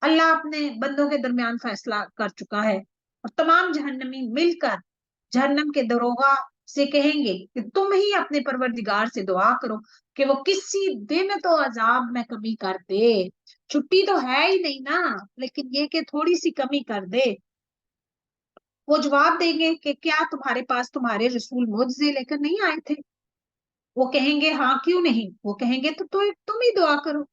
अल्लाह अपने बंदों के दरमियान फैसला कर चुका है। और तमाम जहन्नमी मिलकर जहन्नम के दरोगा से कहेंगे कि तुम ही अपने परवरदिगार से दुआ करो कि वो किसी दिन तो अजाब में कमी कर दे। छुट्टी तो है ही नहीं ना, लेकिन ये कि थोड़ी सी कमी कर दे। वो जवाब देंगे कि क्या तुम्हारे पास तुम्हारे रसूल मुझसे लेकर नहीं आए थे? वो कहेंगे हाँ, क्यों नहीं? वो कहेंगे तो तुम ही दुआ करो।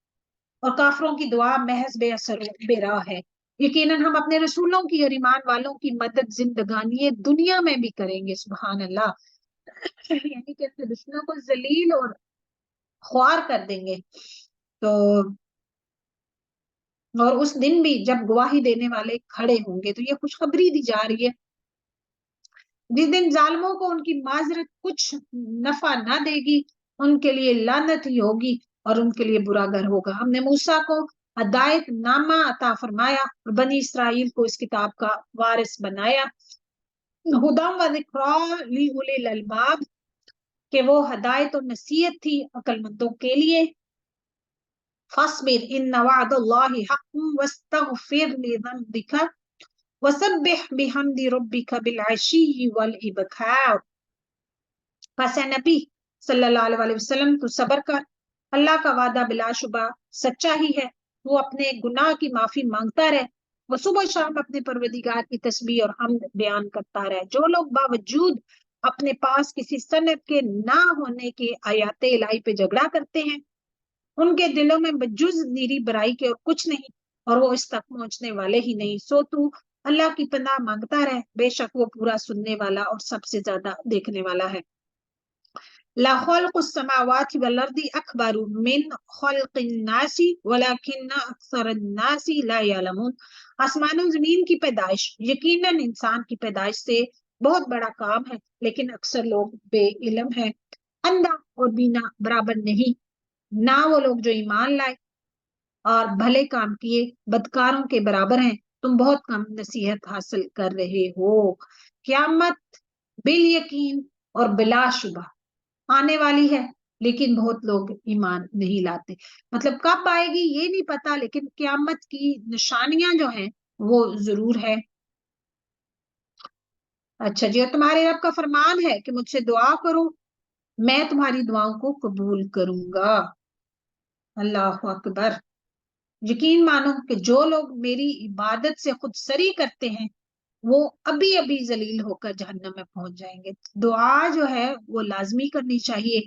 اور काफिरों की दुआ महज बेअसर बेराह है। यकीनन हम अपने रसूलों की और ईमान वालों की मदद जिंदगानी दुनिया में भी करेंगे। सुभान अल्लाह। यानी कि अपने दुश्मनों को जलील और ख्वार कर देंगे। तो और उस दिन भी जब गवाही देने वाले खड़े होंगे, तो ये खुशखबरी दी जा रही है। जिस दिन जालिमों को उनकी माजरत कुछ नफा ना देगी, उनके लिए लानत ही होगी और उनके लिए बुरा घर होगा। हमने मूसा को हदायत नामा अता फरमाया और बनी इसराइल को इस किताब का वारिस बनाया। हुदम व ज़िक्रा ली उलिल अलबाब, कि वो हदायत और नसीहत थी अक्लमंदों के लिए। फस्बिर इन्न वअदल्लाहि हक़्क़ुन वस्तगफिर लिज़ंबिका वसब्बिह बिहम्दि रब्बिका बिलअशी वल इबकार। पस नबी सल्लल्लाहु अलैहि वसल्लम तू सब्र कर, अल्लाह का वादा बिलाशुबा सच्चा ही है। वो अपने गुनाह की माफी मांगता रहे, वो सुबह शाम अपने परवरदिगार की तस्बीह और हम्द बयान करता रहे। जो लोग बावजूद अपने पास किसी सनद के ना होने के आयाते इलाही पे झगड़ा करते हैं, उनके दिलों में बजुज नीरी बुराई के और कुछ नहीं, और वो इस तक पहुंचने वाले ही नहीं। सो तू अल्लाह की पनाह मांगता रहे, बेशक वो पूरा सुनने वाला और सबसे ज्यादा देखने वाला है। ला खल्क़ुस समावाति वल अर्दि अकबरु मिन खल्क़िन नासी वलाकिन्ना अक्सरन नासी ला यअलमून। आसमानों जमीन की पैदाइश यकीनन इंसान की पैदाइश से बहुत बड़ा काम है, लेकिन अक्सर लोग बेइल्म हैं। अंधा और बीना बराबर नहीं, ना वो लोग जो ईमान लाए और भले काम किए बदकारों के बराबर हैं। तुम बहुत कम नसीहत हासिल कर रहे हो। क़यामत बिल यकीन और बिलाशुबा आने वाली है, लेकिन बहुत लोग ईमान नहीं लाते। मतलब कब आएगी ये नहीं पता, लेकिन क़यामत की निशानियां जो हैं वो जरूर है। अच्छा जी, और तुम्हारे रब का फरमान है कि मुझसे दुआ करो, मैं तुम्हारी दुआओं को कबूल करूंगा। अल्लाह अकबर। यकीन मानो कि जो लोग मेरी इबादत से खुद सरी करते हैं, वो अभी अभी जलील होकर जहन्नम में पहुंच जाएंगे। दुआ जो है वो लाजमी करनी चाहिए।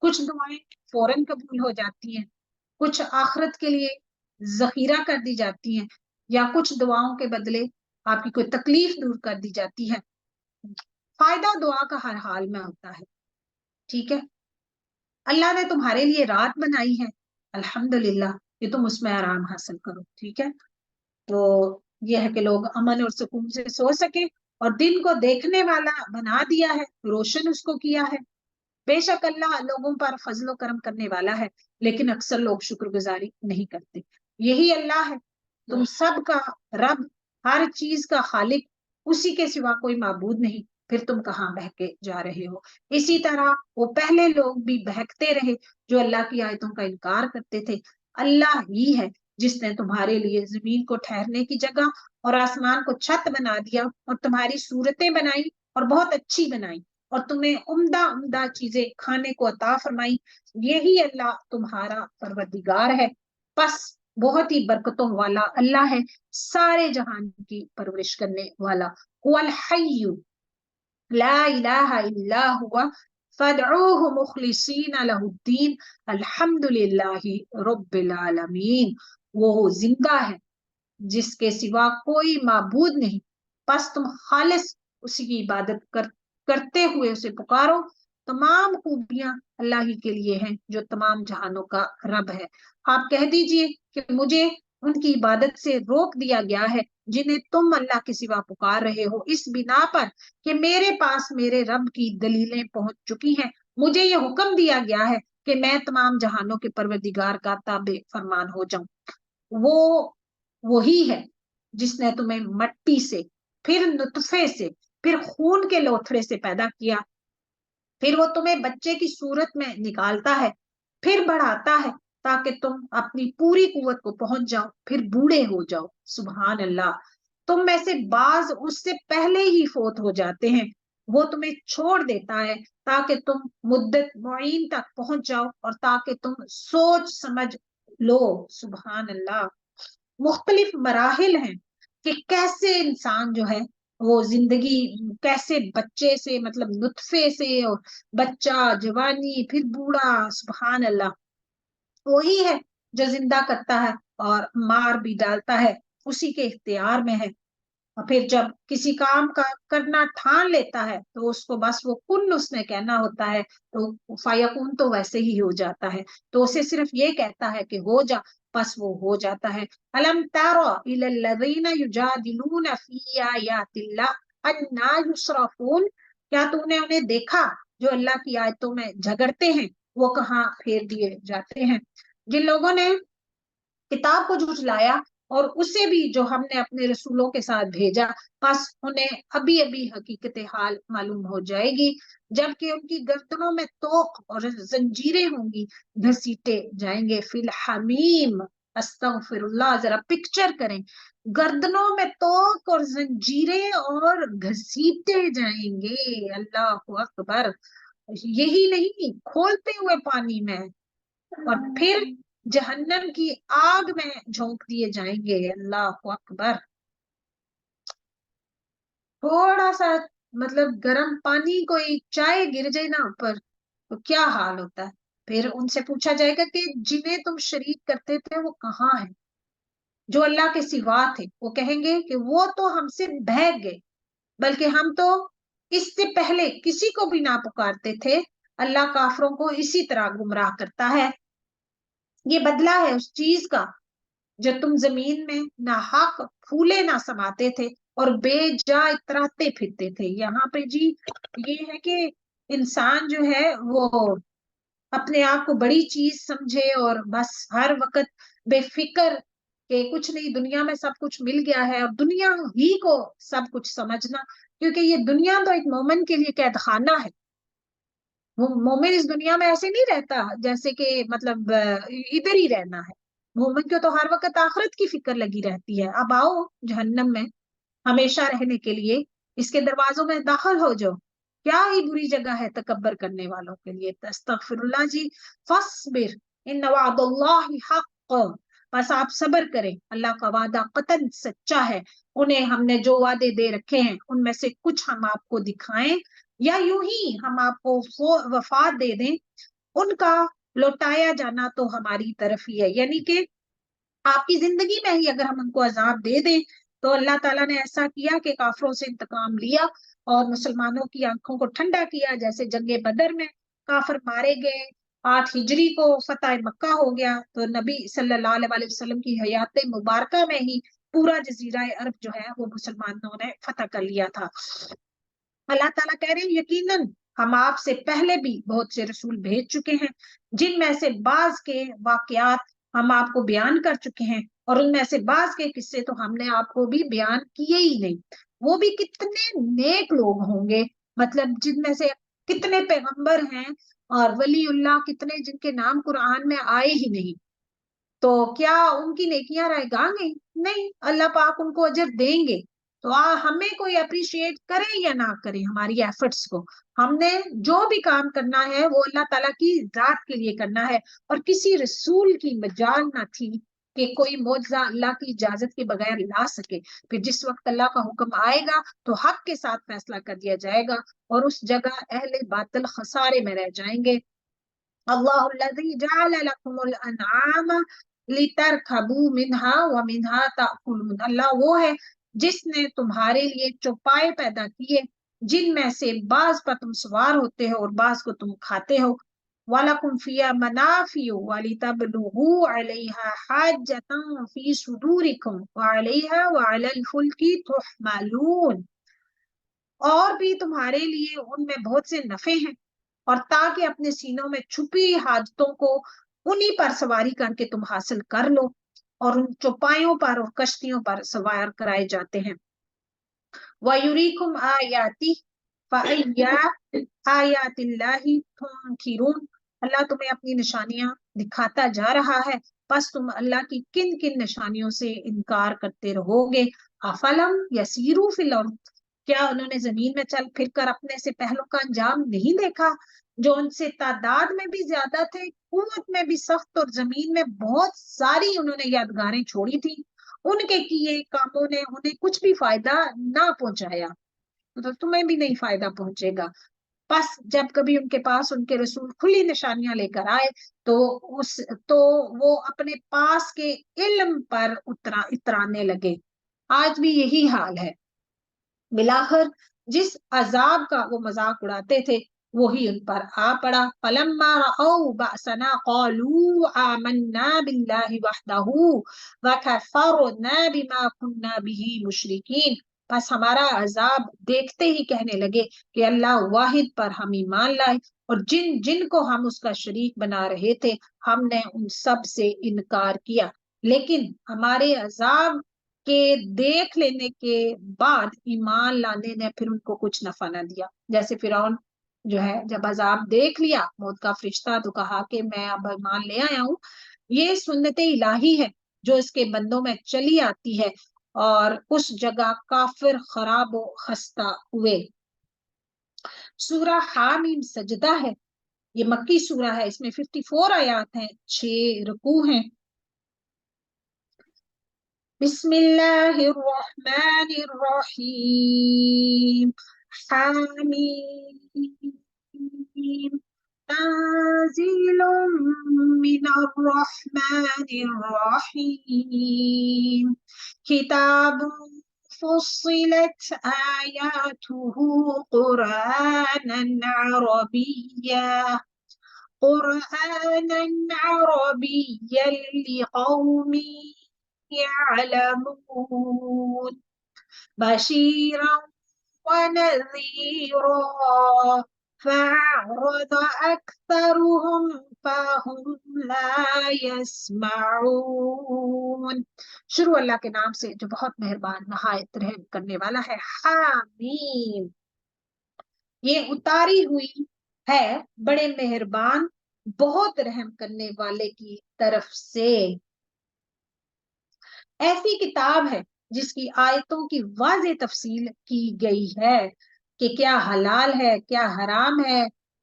कुछ दुआएं फौरन कबूल हो जाती हैं, कुछ आखिरत के लिए जखीरा कर दी जाती हैं, या कुछ दुआओं के बदले आपकी कोई तकलीफ दूर कर दी जाती है। फायदा दुआ का हर हाल में होता है। ठीक है, अल्लाह ने तुम्हारे लिए रात बनाई है, अल्हम्दुलिल्लाह, कि तुम उसमें आराम हासिल करो। ठीक है, तो यह है कि लोग अमन और सुकून से सो सके, और दिन को देखने वाला बना दिया है, रोशन उसको किया है। बेशक अल्लाह लोगों पर फजलो करम करने वाला है, लेकिन अक्सर लोग शुक्रगुजारी नहीं करते। यही अल्लाह है, तुम सब का रब, हर चीज का खालिक, उसी के सिवा कोई माबूद नहीं। फिर तुम कहाँ बहके जा रहे हो। इसी तरह वो पहले लोग भी बहकते रहे जो अल्लाह की आयतों का इनकार करते थे। अल्लाह ही है जिसने तुम्हारे लिए जमीन को ठहरने की जगह और आसमान को छत बना दिया, और तुम्हारी सूरतें बनाई और बहुत अच्छी बनाई, और तुम्हें उम्दा उम्दा चीजें खाने को अता फरमाई। यही अल्लाह तुम्हारा परवरदिगार है। बस बहुत ही बरकतों वाला अल्लाह है, सारे जहान की परवरिश करने वाला। हुवल हय्यु ला इलाहा इल्ला हुवा फदऊहु मुखलिसीना लहुद्दीन अल्हम्दुलिल्लाहि रब्बिल आलमीन। वो जिंदा है जिसके सिवा कोई माबूद नहीं, बस तुम खालिस उसी की इबादत करते हुए उसे पुकारो। तमाम खूबियां अल्लाह ही के लिए हैं जो तमाम जहानों का रब है। आप कह दीजिए कि मुझे उनकी इबादत से रोक दिया गया है जिन्हें तुम अल्लाह के सिवा पुकार रहे हो, इस बिना पर कि मेरे पास मेरे रब की दलीलें पहुंच चुकी हैं। मुझे ये हुक्म दिया गया है कि मैं तमाम जहानों के परवरदिगार का ताबे फरमान हो जाऊं। वो वही है जिसने तुम्हें मट्टी से, फिर नुतफे से, फिर खून के लोथड़े से पैदा किया, फिर वो तुम्हें बच्चे की सूरत में निकालता है, फिर बढ़ाता है ताकि तुम अपनी पूरी कुव्वत को पहुंच जाओ, फिर बूढ़े हो जाओ। सुभान अल्लाह। तुम में से बाज उससे पहले ही फोत हो जाते हैं, वो तुम्हें छोड़ देता है ताकि तुम मुद्दत मुईन तक पहुंच जाओ और ताकि तुम सोच समझ लो। सुभान अल्लाह। मुख्तलिफ मराहिल हैं कि कैसे इंसान जो है वो जिंदगी, कैसे बच्चे से, मतलब नुतफे से, और बच्चा, जवानी, फिर बूढ़ा। सुभान अल्लाह। वही है जो जिंदा करता है और मार भी डालता है, उसी के इख्तियार में है। और फिर जब किसी काम का करना ठान लेता है तो उसको बस वो कुन उसने कहना होता है, तो फायकुन तो वैसे ही हो जाता है। तो उसे सिर्फ ये कहता है कि हो जा, बस वो हो जाता है। अलम तारा इलल लज़ीना युजादिलूना फी आयातिल्लाह अन्ना युसरफून, क्या तूने उन्हें देखा जो अल्लाह की आयतों में झगड़ते हैं, वो कहाँ फेर दिए जाते हैं। जिन लोगों ने किताब को झुठलाया और उसे भी जो हमने अपने रसूलों के साथ भेजा, बस उन्हें अभी अभी हकीकत हाल मालूम हो जाएगी, जबकि उनकी गर्दनों में तोक और जंजीरें होंगी, घसीटे जाएंगे। फिल हमीम, अस्तगफिरुल्लाह, जरा पिक्चर करें, गर्दनों में तोक और जंजीरें और घसीटे जाएंगे। अल्लाह अकबर। यही नहीं, खोलते हुए पानी में, और फिर जहन्नम की आग में झोंक दिए जाएंगे। अल्लाह अकबर। थोड़ा सा मतलब गर्म पानी, कोई चाय गिर जाए ना ऊपर तो क्या हाल होता है। फिर उनसे पूछा जाएगा कि जिन्हें तुम शरीक करते थे वो कहाँ है, जो अल्लाह के सिवा थे। वो कहेंगे कि वो तो हमसे भाग गए, बल्कि हम तो इससे पहले किसी को भी ना पुकारते थे। अल्लाह काफरों को इसी तरह गुमराह करता है। ये बदला है उस चीज का जो तुम जमीन में नाहक फूले ना समाते थे और बेजा इतराते फिरते थे। यहाँ पे जी ये है कि इंसान जो है वो अपने आप को बड़ी चीज समझे और बस हर वक्त बेफिक्र के कुछ नहीं, दुनिया में सब कुछ मिल गया है और दुनिया ही को सब कुछ समझना, क्योंकि ये दुनिया तो एक मोमिन के लिए कैद खाना है। वो मोमिन इस दुनिया में ऐसे नहीं रहता जैसे कि मतलब इधर ही रहना है। मोमिन को तो हर वक्त आखिरत की फिक्र लगी रहती है। अब आओ जहन्नम में हमेशा रहने के लिए, इसके दरवाजों में दाखिल हो जाओ। क्या ही बुरी जगह है तकब्बर करने वालों के लिए। अस्तगफिरुल्लाह जी। फस्बिर इन वअदल्लाहि हक़, बस आप सब्र करें, अल्लाह का वादा कतन सच्चा है। उन्हें हमने जो वादे दे रखे हैं उनमें से कुछ हम आपको दिखाएं, या यूं ही हम आपको वफात दे दें, उनका लौटाया जाना तो हमारी तरफ ही है। यानी कि आपकी जिंदगी में ही अगर हम उनको अजाब दे दें, तो अल्लाह ताला ने ऐसा किया कि काफरों से इंतकाम लिया और मुसलमानों की आंखों को ठंडा किया। जैसे जंगे बदर में काफिर मारे गए, 8 हिजरी को फतह मक्का हो गया, तो नबी सल्लल्लाहु अलैहि वसल्लम की हयात मुबारका में ही पूरा जजीरा अरब जो है वो मुसलमानों ने फतह कर लिया था। अल्लाह ताला कह रहे हैं यकीनन हम आपसे पहले भी बहुत से रसूल भेज चुके हैं, जिनमें से बाज के वाकयात हम आपको बयान कर चुके हैं, और उनमें से बाज के किस्से तो हमने आपको भी बयान किए ही नहीं। वो भी कितने नेक लोग होंगे, मतलब जिनमें से कितने पैगंबर हैं और वलीउल्लाह कितने जिनके नाम कुरान में आए ही नहीं। तो क्या उनकी नेकियां रह जाएंगी? नहीं, अल्लाह पाक उनको अजर देंगे। तो हमें कोई अप्रिशिएट करे या ना करे हमारी एफर्ट्स को, हमने जो भी काम करना है वो अल्लाह ताला की जात के लिए करना है। और किसी रसूल की मजाल ना थी कि कोई मौजजा अल्लाह की इजाजत के बगैर ला सके। फिर जिस वक्त अल्लाह का हुक्म आएगा तो हक के साथ फैसला कर दिया जाएगा, और उस जगह अहले बातिल खसारे में रह जाएंगे। अल्लाहुल्लज़ी जअल लकुमुल अनआम लितरकबू मिनहा व मिनहा ताकुलून, अल्लाह वो है जिसने तुम्हारे लिए चौपाए पैदा किए, जिनमें से बाज पर तुम सवार होते हो और बाज को तुम खाते हो। वलकुम फिया मनाफियु वलितबलुगू अलैहा हाज्जतन फी सुदूरिकुम व अलैहा व अलल फुल्की तुहमलून, और भी तुम्हारे लिए उनमें बहुत से नफे हैं, और ताकि अपने सीनों में छुपी हाजतों को उन्हीं पर सवारी करके तुम हासिल कर लो, और उन चौपायों पर और कश्तियों पर सवार कराए जाते हैं। वयुरीकुम आयाती फअय्या आयातिल्लाहि तुनकिरून, अल्लाह तुम्हें अपनी निशानियां दिखाता जा रहा है, बस तुम अल्लाह की किन किन निशानियों से इनकार करते रहोगे। अफलम यसीरू फिल अर्द, क्या उन्होंने जमीन में चल फिर कर अपने से पहलों का अंजाम नहीं देखा, जो उनसे तादाद में भी ज्यादा थे, कुव्वत में भी सख्त, और जमीन में बहुत सारी उन्होंने यादगारें छोड़ी थी। उनके किए कामों ने उन्हें कुछ भी फायदा ना पहुंचाया, तो तुम्हें भी नहीं फायदा पहुंचेगा। بس جب کبھی ان کے پاس ان کے رسول کھلی نشانیاں لے کر آئے تو وہ اپنے پاس کے علم پر اترانے لگے. آج بھی یہی حال ہے. بلاخر جس عذاب کا وہ مذاق اڑاتے تھے وہی ان پر آ پڑا. فلما رأوا بأسنا قالوا آمنا بالله وحده وكفرنا بما كنا به مشركين. بس ہمارا عذاب دیکھتے ہی کہنے لگے کہ اللہ واحد پر ہم ایمان لائے اور جن جن کو ہم اس کا شریک بنا رہے تھے ہم نے ان سب سے انکار کیا. لیکن ہمارے عذاب کے دیکھ لینے کے بعد ایمان لانے نے پھر ان کو کچھ نفع نہ دیا. جیسے فرعون جو ہے جب عذاب دیکھ لیا موت کا فرشتہ تو کہا کہ میں اب ایمان لے آیا ہوں. یہ سنت الہی ہے جو اس کے بندوں میں چلی آتی ہے اور اس جگہ کافر خراب و خستہ ہوئے. سورہ حامیم سجدہ ہے. یہ مکی سورہ ہے. اس میں 54 آیات ہیں, 6 رکوع ہیں. بسم اللہ الرحمن الرحیم. حامیم تنزیل من الرحمن الرحیم. کتاب فصلت آیاته قرآنا عربیا لقوم يعلمون بشيرا ونذيرا فأعرض أكثرهم فهم لا يسمعون. شروع اللہ کے نام سے جو بہت مہربان نہایت رحم کرنے والا ہے. حامیم یہ اتاری ہوئی ہے بڑے مہربان بہت رحم کرنے والے کی طرف سے. ایسی کتاب ہے جس کی آیتوں کی واضح تفصیل کی گئی ہے کہ کیا حلال ہے, کیا حرام ہے,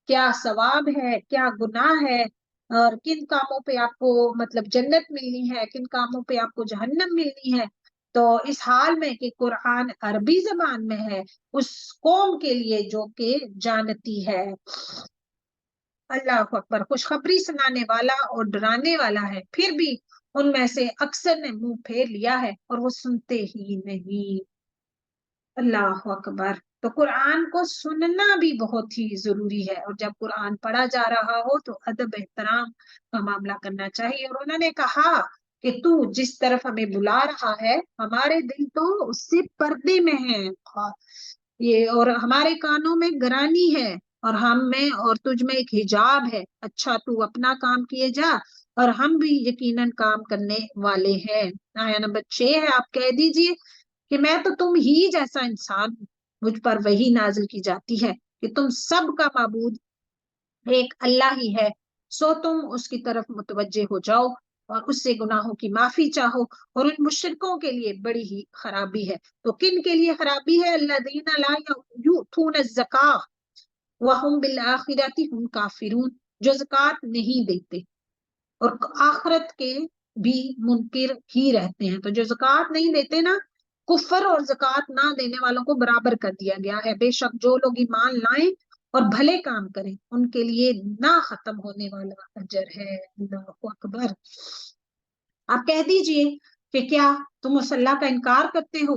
کیا ثواب ہے, کیا گناہ ہے, اور کن کاموں پہ آپ کو مطلب جنت ملنی ہے, کن کاموں پہ آپ کو جہنم ملنی ہے. تو اس حال میں کہ قرآن عربی زبان میں ہے اس قوم کے لیے جو کہ جانتی ہے. اللہ اکبر. خوشخبری سنانے والا اور ڈرانے والا ہے. پھر بھی ان میں سے اکثر نے منہ پھیر لیا ہے اور وہ سنتے ہی نہیں. اللہ اکبر. تو قرآن کو سننا بھی بہت ہی ضروری ہے اور جب قرآن پڑھا جا رہا ہو تو ادب احترام کا معاملہ کرنا چاہیے. اور انہوں نے کہا کہ تو جس طرف ہمیں بلا رہا ہے ہمارے دل تو اس سے پردے میں ہیں یہ, اور ہمارے کانوں میں گرانی ہے اور ہم میں اور تجھ میں ایک حجاب ہے. اچھا تو اپنا کام کیے جا اور ہم بھی یقیناً کام کرنے والے ہیں. آیا نمبر 6 ہے. آپ کہہ دیجئے کہ میں تو تم ہی جیسا انسان ہوں, مجھ پر وحی نازل کی جاتی ہے کہ تم سب کا معبود ایک اللہ ہی ہے, سو تم اس کی طرف متوجہ ہو جاؤ اور اس سے گناہوں کی معافی چاہو. اور ان مشرکوں کے لیے بڑی ہی خرابی ہے. تو کن کے لیے خرابی ہے؟ الذین لا یؤتون الزکاۃ وہم بالآخرۃ ہم کافرون. جو زکوٰۃ نہیں دیتے اور آخرت کے بھی منکر ہی رہتے ہیں. تو جو زکوٰۃ نہیں دیتے نا, کفر اور زکوٰۃ نہ دینے والوں کو برابر کر دیا گیا ہے. بے شک جو لوگ ایمان لائیں اور بھلے کام کریں ان کے لیے نہ ختم ہونے والا اجر ہے. اللہ اکبر. آپ کہہ دیجئے کہ کیا تم اس اللہ کا انکار کرتے ہو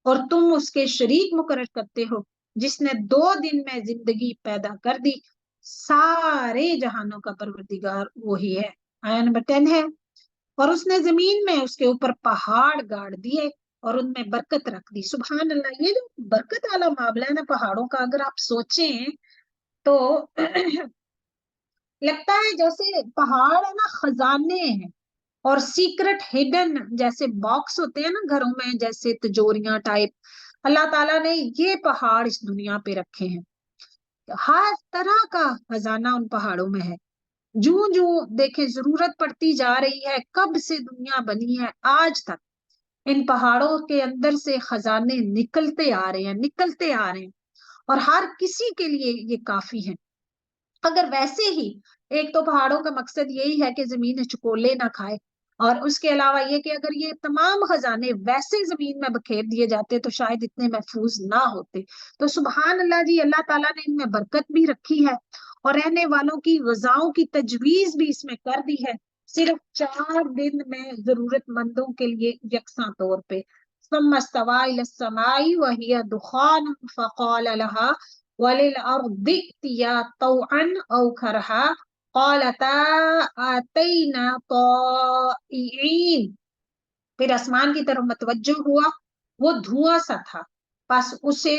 اور تم اس کے شریک مقرر کرتے ہو جس نے 2 دن میں زندگی پیدا کر دی. سارے جہانوں کا پروردگار وہی ہے. آیا نمبر 10 ہے. اور اس نے زمین میں اس کے اوپر پہاڑ گاڑ دیے اور ان میں برکت رکھ دی. سبحان اللہ. یہ جو برکت والا معاملہ ہے نا پہاڑوں کا, اگر آپ سوچیں تو لگتا ہے جیسے پہاڑ ہے نا خزانے ہیں اور سیکرٹ ہڈن جیسے باکس ہوتے ہیں نا گھروں میں, جیسے تجوریاں ٹائپ. اللہ تعالیٰ نے یہ پہاڑ اس دنیا پہ رکھے ہیں. ہر طرح کا خزانہ ان پہاڑوں میں ہے. جو دیکھیں ضرورت پڑتی جا رہی ہے, کب سے دنیا بنی ہے آج تک ان پہاڑوں کے اندر سے خزانے نکلتے آ رہے ہیں اور ہر کسی کے لیے یہ کافی ہے. اگر ویسے ہی ایک تو پہاڑوں کا مقصد یہی ہے کہ زمین چکولے نہ کھائے, اور اس کے علاوہ یہ کہ اگر یہ تمام خزانے ویسے زمین میں بکھیر دیے جاتے تو شاید اتنے محفوظ نہ ہوتے. تو سبحان اللہ جی، اللہ تعالیٰ نے ان میں برکت بھی رکھی ہے اور رہنے والوں کی غذاؤں کی تجویز بھی اس میں کر دی ہے، صرف 4 دن میں ضرورت مندوں کے لیے یکساں طور پہ. ثم استوى الى السماء وهي دخان فقال لها وللارض ائتيا طوعا او كرها قالتا آتينا طائعين. پھر آسمان کی طرف متوجہ ہوا، وہ دھواں سا تھا، پس اسے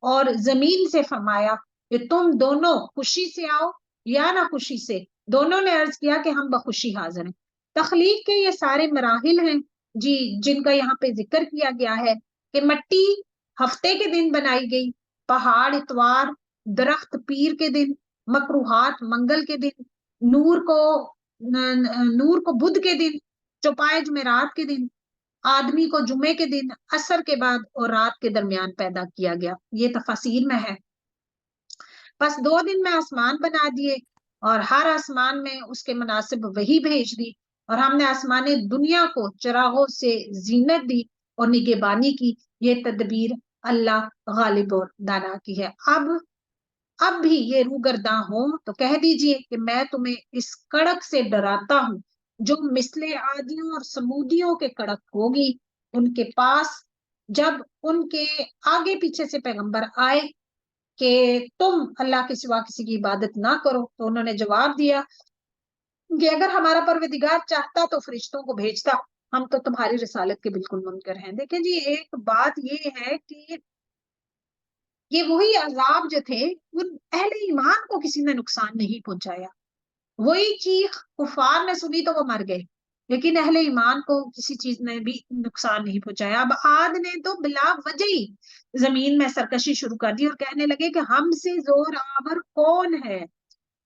اور زمین سے فرمایا کہ تم دونوں خوشی سے آؤ یا نہ خوشی سے. دونوں نے عرض کیا کہ ہم بخوشی حاضر ہیں. تخلیق کے یہ سارے مراحل ہیں جی جن کا یہاں پہ ذکر کیا گیا ہے کہ مٹی ہفتے کے دن بنائی گئی، پہاڑ اتوار، درخت پیر کے دن، مکروہات منگل کے دن، نور کو بدھ کے دن، چوپائے جمعرات کے دن، آدمی کو جمعے کے دن، عصر کے بعد اور رات کے درمیان پیدا کیا گیا. یہ تفاسیر میں ہے. بس 2 دن میں آسمان بنا دیے اور ہر آسمان میں اس کے مناسب وحی بھیج دی، اور ہم نے آسمان دنیا کو چراغوں سے زینت دی اور نگہبانی کی. یہ تدبیر اللہ غالب اور دانا کی ہے. اب بھی یہ روگرداں ہوں تو کہہ دیجئے کہ میں تمہیں اس کڑک سے ڈراتا ہوں جو مثل عادیوں اور سمودیوں کے کڑک ہوگی. ان کے پاس جب ان کے آگے پیچھے سے پیغمبر آئے کہ تم اللہ کے سوا کسی کی عبادت نہ کرو، تو انہوں نے جواب دیا کہ اگر ہمارا پروردگار چاہتا تو فرشتوں کو بھیجتا، ہم تو تمہاری رسالت کے بالکل منکر ہیں. دیکھیں جی، ایک بات یہ ہے کہ یہ وہی عذاب جو تھے ان اہل ایمان کو کسی نے نقصان نہیں پہنچایا. وہی چیخ کفار نے سنی تو وہ مر گئے، لیکن اہل ایمان کو کسی چیز نے بھی نقصان نہیں پہنچایا. اب عاد نے تو بلا وجہ ہی زمین میں سرکشی شروع کر دی اور کہنے لگے کہ ہم سے زور آور کون ہے.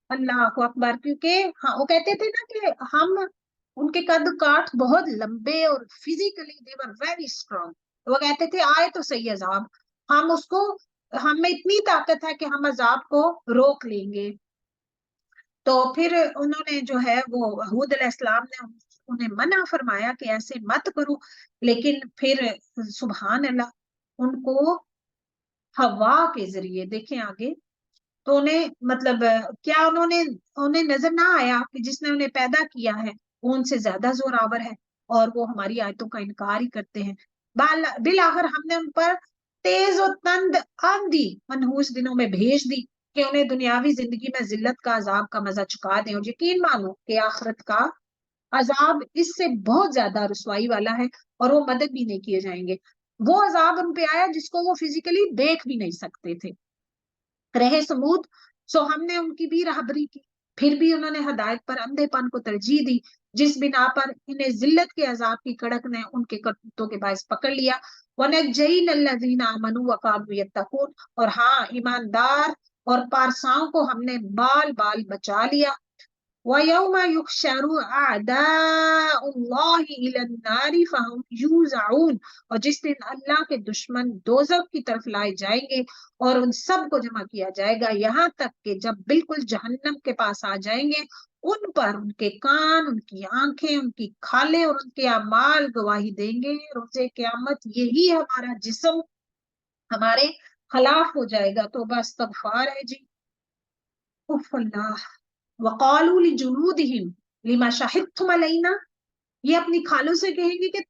اللہ اکبر. کیونکہ ہاں وہ کہتے تھے نا کہ ہم، ان کے قد کاٹ بہت لمبے اور physically they were very strong. وہ کہتے تھے آئے تو صحیح عذاب، ہم اس کو، ہم میں اتنی طاقت ہے کہ ہم عذاب کو روک لیں گے. تو پھر انہوں نے جو ہے وہ ہود علیہ السلام نے انہیں منع فرمایا کہ ایسے مت کرو، لیکن پھر سبحان اللہ ان کو ہوا کے ذریعے، دیکھیں آگے، تو انہیں مطلب کیا انہیں نظر نہ آیا کہ جس نے انہیں پیدا کیا ہے وہ ان سے زیادہ زور آور ہے اور وہ ہماری آیتوں کا انکار ہی کرتے ہیں. بالآخر ہم نے ان پر تیز و تند آندھی منحوس دنوں میں بھیج دی کہ انہیں دنیاوی زندگی میں ذلت کا عذاب کا مزہ چکا دیں، اور یقین مانو کہ آخرت کا عذاب اس سے بہت زیادہ رسوائی والا ہے اور وہ مدد بھی نہیں کیے جائیں گے. وہ عذاب ان پہ آیا جس کو وہ فزیکلی دیکھ بھی نہیں سکتے تھے. رہے سمود، سو ہم نے ان کی بھی راہبری کی، پھر بھی انہوں نے ہدایت پر اندھے پن کو ترجیح دی، جس بنا پر انہیں ذلت کے عذاب کی کڑک نے ان کے کرتوتوں کے باعث پکڑ لیا. وَنَجَّيْنَا الَّذِينَ آمَنُوا وَكَانُوا يَتَّقُونَ. اور ہاں، ایماندار اور پارساؤں کو ہم نے بال بال بچا لیا. وَيَوْمَ يُحْشَرُ أَعْدَاءُ اللَّهِ إِلَى النَّارِ فَهُمْ يُوزَعُونَ. اور جس دن اللہ کے دشمن دوزخ کی طرف لائے جائیں گے اور ان سب کو جمع کیا جائے گا، یہاں تک کہ جب بالکل جہنم کے پاس آ جائیں گے، ان پر ان کے کان، ان کی آنکھیں، ان کی کھالیں اور ان کے اعمال گواہی دیں گے. روز قیامت یہی ہمارا جسم ہمارے خلاف ہو جائے گا. تو بس استغفار ہے جی. اف اللہ. وقالوا لجلودهم لما شهدتم علينا. یہ اپنی خالوں سے کہیں گے کہ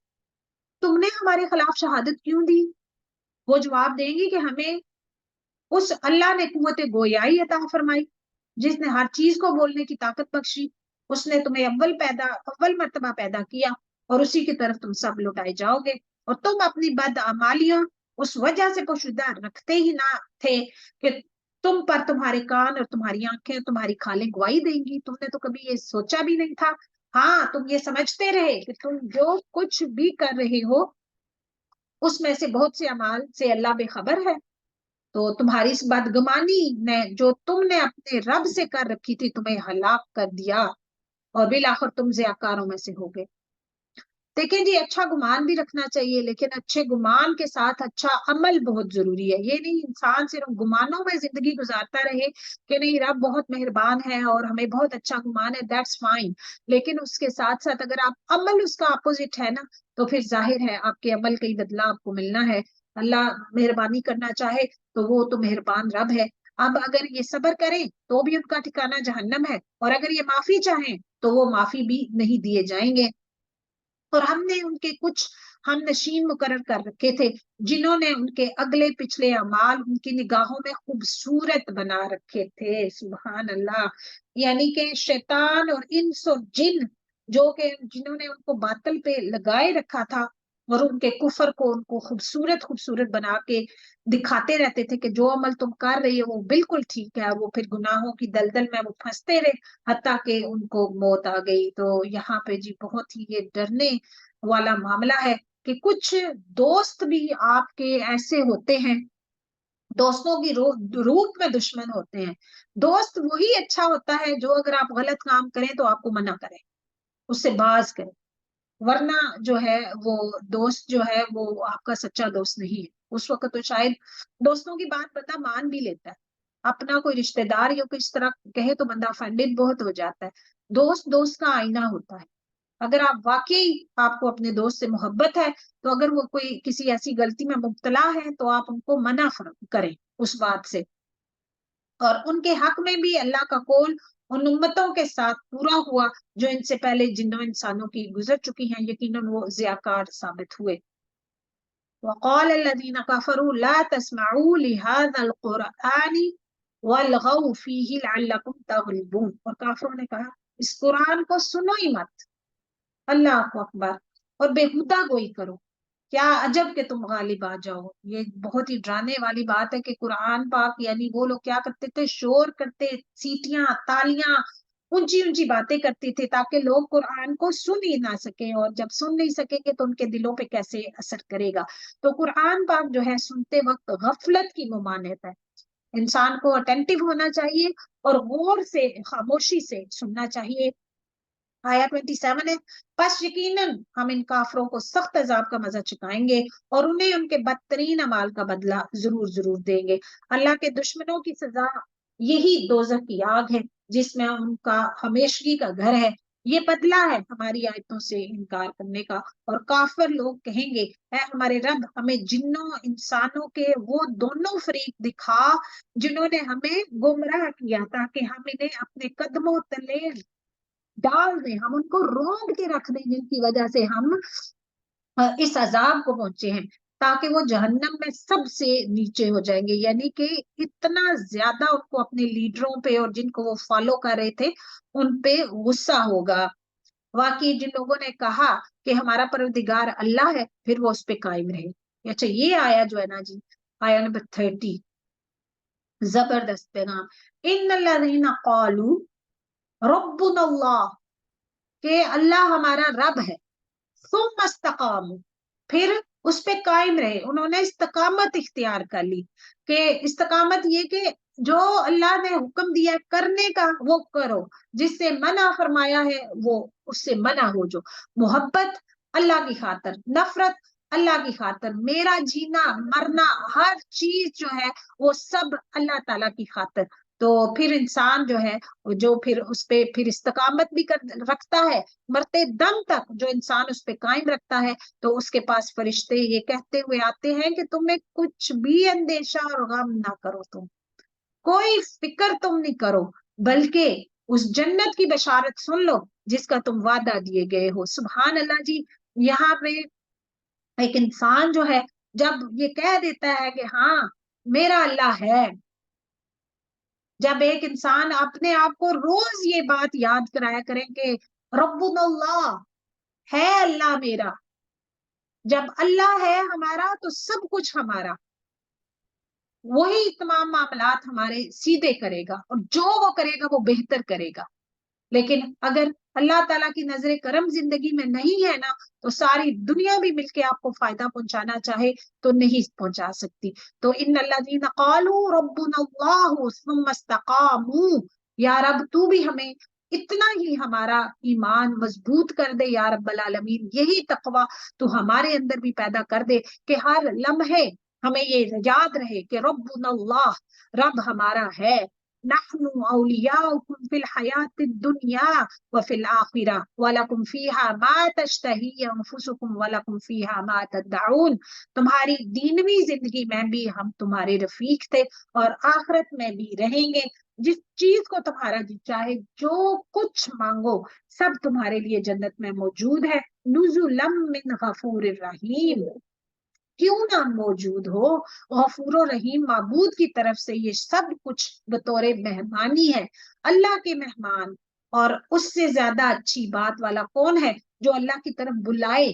تم نے ہمارے خلاف شہادت کیوں دی. وہ جواب دیں گی کہ ہمیں اس اللہ نے قوت گویائی عطا فرمائی جس نے ہر چیز کو بولنے کی طاقت بخشی. اس نے تمہیں اول مرتبہ پیدا کیا اور اسی کی طرف تم سب لوٹائے جاؤ گے، اور تم اپنی بدعمالیاں اس وجہ سے پوشیدہ رکھتے ہی نہ تھے کہ تم پر تمہارے کان اور تمہاری آنکھیں اور تمہاری کھالیں گواہی دیں گی. تم نے تو کبھی یہ سوچا بھی نہیں تھا. ہاں، تم یہ سمجھتے رہے کہ تم جو کچھ بھی کر رہے ہو اس میں سے بہت سے اعمال سے اللہ بے خبر ہے. تو تمہاری اس بدگمانی نے جو تم نے اپنے رب سے کر رکھی تھی تمہیں ہلاک کر دیا، اور بالآخر تم ضیاءکاروں میں سے ہو گئے. دیکھیں جی، اچھا گمان بھی رکھنا چاہیے، لیکن اچھے گمان کے ساتھ اچھا عمل بہت ضروری ہے۔ یہ نہیں انسان صرف گمانوں میں زندگی گزارتا رہے کہ نہیں رب بہت مہربان ہے اور ہمیں بہت اچھا گمان ہے، دیٹس فائن، لیکن اس کے ساتھ ساتھ اگر آپ عمل اس کا اپوزٹ ہے نا، تو پھر ظاہر ہے آپ کے عمل کا ہی بدلہ آپ کو ملنا ہے۔ اللہ مہربانی کرنا چاہے تو وہ تو مہربان رب ہے۔ اب اگر یہ صبر کریں تو بھی ان کا ٹھکانہ جہنم ہے، اور اگر یہ معافی چاہیں تو وہ معافی بھی نہیں دیے جائیں گے۔ اور ہم نے ان کے کچھ ہم نشین مقرر کر رکھے تھے جنہوں نے ان کے اگلے پچھلے اعمال ان کی نگاہوں میں خوبصورت بنا رکھے تھے، سبحان اللہ۔ یعنی کہ شیطان اور انس اور جن جو کہ جنہوں نے ان کو باطل پہ لگائے رکھا تھا اور ان کے کفر کو ان کو خوبصورت خوبصورت بنا کے دکھاتے رہتے تھے کہ جو عمل تم کر رہی ہو وہ بالکل ٹھیک ہے، وہ پھر گناہوں کی دلدل میں وہ پھنستے رہے حتیٰ کہ ان کو موت آ گئی۔ تو یہاں پہ جی بہت ہی یہ ڈرنے والا معاملہ ہے کہ کچھ دوست بھی آپ کے ایسے ہوتے ہیں، دوستوں کی روح میں دشمن ہوتے ہیں۔ دوست وہی اچھا ہوتا ہے جو اگر آپ غلط کام کریں تو آپ کو منع کرے، اس سے باز کرے، ورنہ جو ہے وہ دوست جو ہے وہ آپ کا سچا دوست نہیں ہے۔ اس وقت تو شاید دوستوں کی بات بندہ مان بھی لیتا ہے، اپنا کوئی رشتہ دار یا کوئی اس طرح کہے تو بندہ offended بہت ہو جاتا ہے۔ دوست دوست کا آئینہ ہوتا ہے، اگر آپ واقعی آپ کو اپنے دوست سے محبت ہے تو اگر وہ کوئی کسی ایسی غلطی میں مبتلا ہے تو آپ ان کو منع کریں اس بات سے۔ اور ان کے حق میں بھی اللہ کا قول ان امتوں کے ساتھ پورا ہوا جو ان سے پہلے جنوں انسانوں کی گزر چکی ہیں، یقیناً وہ ضیاکار ثابت ہوئے۔ وقال الذين كفروا لا تسمعوا لهذا القرآن والغوا فيه لعلكم تغلبون، اور کافروں نے کہا اس قرآن کو سنو ہی مت، اللہ اکبر، اور بےہودہ گوئی کرو، کیا عجب کہ تم غالب آ جاؤ۔ یہ بہت ہی ڈرانے والی بات ہے کہ قرآن پاک یعنی وہ لوگ کیا کرتے تھے، شور کرتے، سیٹیاں تالیاں اونچی اونچی باتیں کرتے تھے تاکہ لوگ قرآن کو سن ہی نہ سکیں، اور جب سن نہیں سکیں گے تو ان کے دلوں پہ کیسے اثر کرے گا۔ تو قرآن پاک جو ہے سنتے وقت غفلت کی ممانعت ہے، انسان کو اٹینٹیو ہونا چاہیے اور غور سے خاموشی سے سننا چاہیے۔ آیا 27 ہے، پس یقیناً ہم ان کافروں کو سخت عذاب کا مزہ چکائیں گے اور انہیں ان کے بدترین اعمال کا بدلہ ضرور ضرور دیں گے۔ اللہ کے دشمنوں کی سزا یہی دوزخ کی آگ ہے جس میں ان کا ہمیشگی کا گھر ہے۔ یہ بدلہ ہے ہماری آیتوں سے انکار کرنے کا، اور کافر لوگ کہیں گے اے ہمارے رب ہمیں جنوں انسانوں کے وہ دونوں فریق دکھا جنہوں نے ہمیں گمراہ کیا تاکہ ہم انہیں اپنے قدموں تلے ڈال دیں، ہم ان کو روند کے رکھ دیں جن کی وجہ سے ہم اس عذاب کو پہنچے ہیں، تاکہ وہ جہنم میں سب سے نیچے ہو جائیں گے۔ یعنی کہ اتنا زیادہ ان کو اپنے لیڈروں پہ اور جن کو وہ فالو کر رہے تھے ان پہ غصہ ہوگا۔ واقعی جن لوگوں نے کہا کہ ہمارا پروردگار اللہ ہے پھر وہ اس پہ قائم رہے۔ اچھا یہ آیا جو ہے نا جی، آیا نمبر 30، زبردست پیغام۔ ان الذین قالوا ربنا اللہ، کہ اللہ ہمارا رب ہے، ثم استقاموا، پھر اس پہ قائم رہے، انہوں نے استقامت اختیار کر لی۔ کہ استقامت یہ کہ جو اللہ نے حکم دیا کرنے کا وہ کرو، جس سے منع فرمایا ہے وہ اس سے منع ہو جو، محبت اللہ کی خاطر، نفرت اللہ کی خاطر، میرا جینا مرنا ہر چیز جو ہے وہ سب اللہ تعالیٰ کی خاطر۔ تو پھر انسان جو ہے جو پھر اس پہ پھر استقامت بھی رکھتا ہے، مرتے دم تک جو انسان اس پہ قائم رکھتا ہے تو اس کے پاس فرشتے یہ کہتے ہوئے آتے ہیں کہ تمہیں کچھ بھی اندیشہ اور غم نہ کرو، تم کوئی فکر تم نہیں کرو، بلکہ اس جنت کی بشارت سن لو جس کا تم وعدہ دیے گئے ہو۔ سبحان اللہ جی، یہاں پہ ایک انسان جو ہے جب یہ کہہ دیتا ہے کہ ہاں میرا اللہ ہے، جب ایک انسان اپنے آپ کو روز یہ بات یاد کرایا کریں کہ ربنا اللہ ہے، اللہ میرا، جب اللہ ہے ہمارا تو سب کچھ ہمارا، وہی تمام معاملات ہمارے سیدھے کرے گا اور جو وہ کرے گا وہ بہتر کرے گا۔ لیکن اگر اللہ تعالیٰ کی نظر کرم زندگی میں نہیں ہے نا تو ساری دنیا بھی مل کے آپ کو فائدہ پہنچانا چاہے تو نہیں پہنچا سکتی۔ تو ان الذین قالوا ربنا اللہ ثم استقاموا، یا رب تو بھی ہمیں اتنا ہی ہمارا ایمان مضبوط کر دے یا رب العالمین، یہی تقوی تو ہمارے اندر بھی پیدا کر دے کہ ہر لمحے ہمیں یہ یاد رہے کہ ربنا اللہ، رب ہمارا ہے، نحن اولیاؤکم فی الحیات الدنیا وفی الآخرہ ولکم فیہا ما تشتہی انفسکم ولکم فیہا ما تدعون، تمہاری دینوی زندگی میں بھی ہم تمہارے رفیق تھے اور آخرت میں بھی رہیں گے، جس چیز کو تمہارا جی چاہے جو کچھ مانگو سب تمہارے لیے جنت میں موجود ہے، نزلا من غفور الرحیم، کیوں نہ موجود ہو، غفور و رحیم معبود کی طرف سے یہ سب کچھ بطور مہمانی ہے، اللہ کے مہمان، اور اس سے زیادہ اچھی بات والا کون ہے جو اللہ کی طرف بلائے،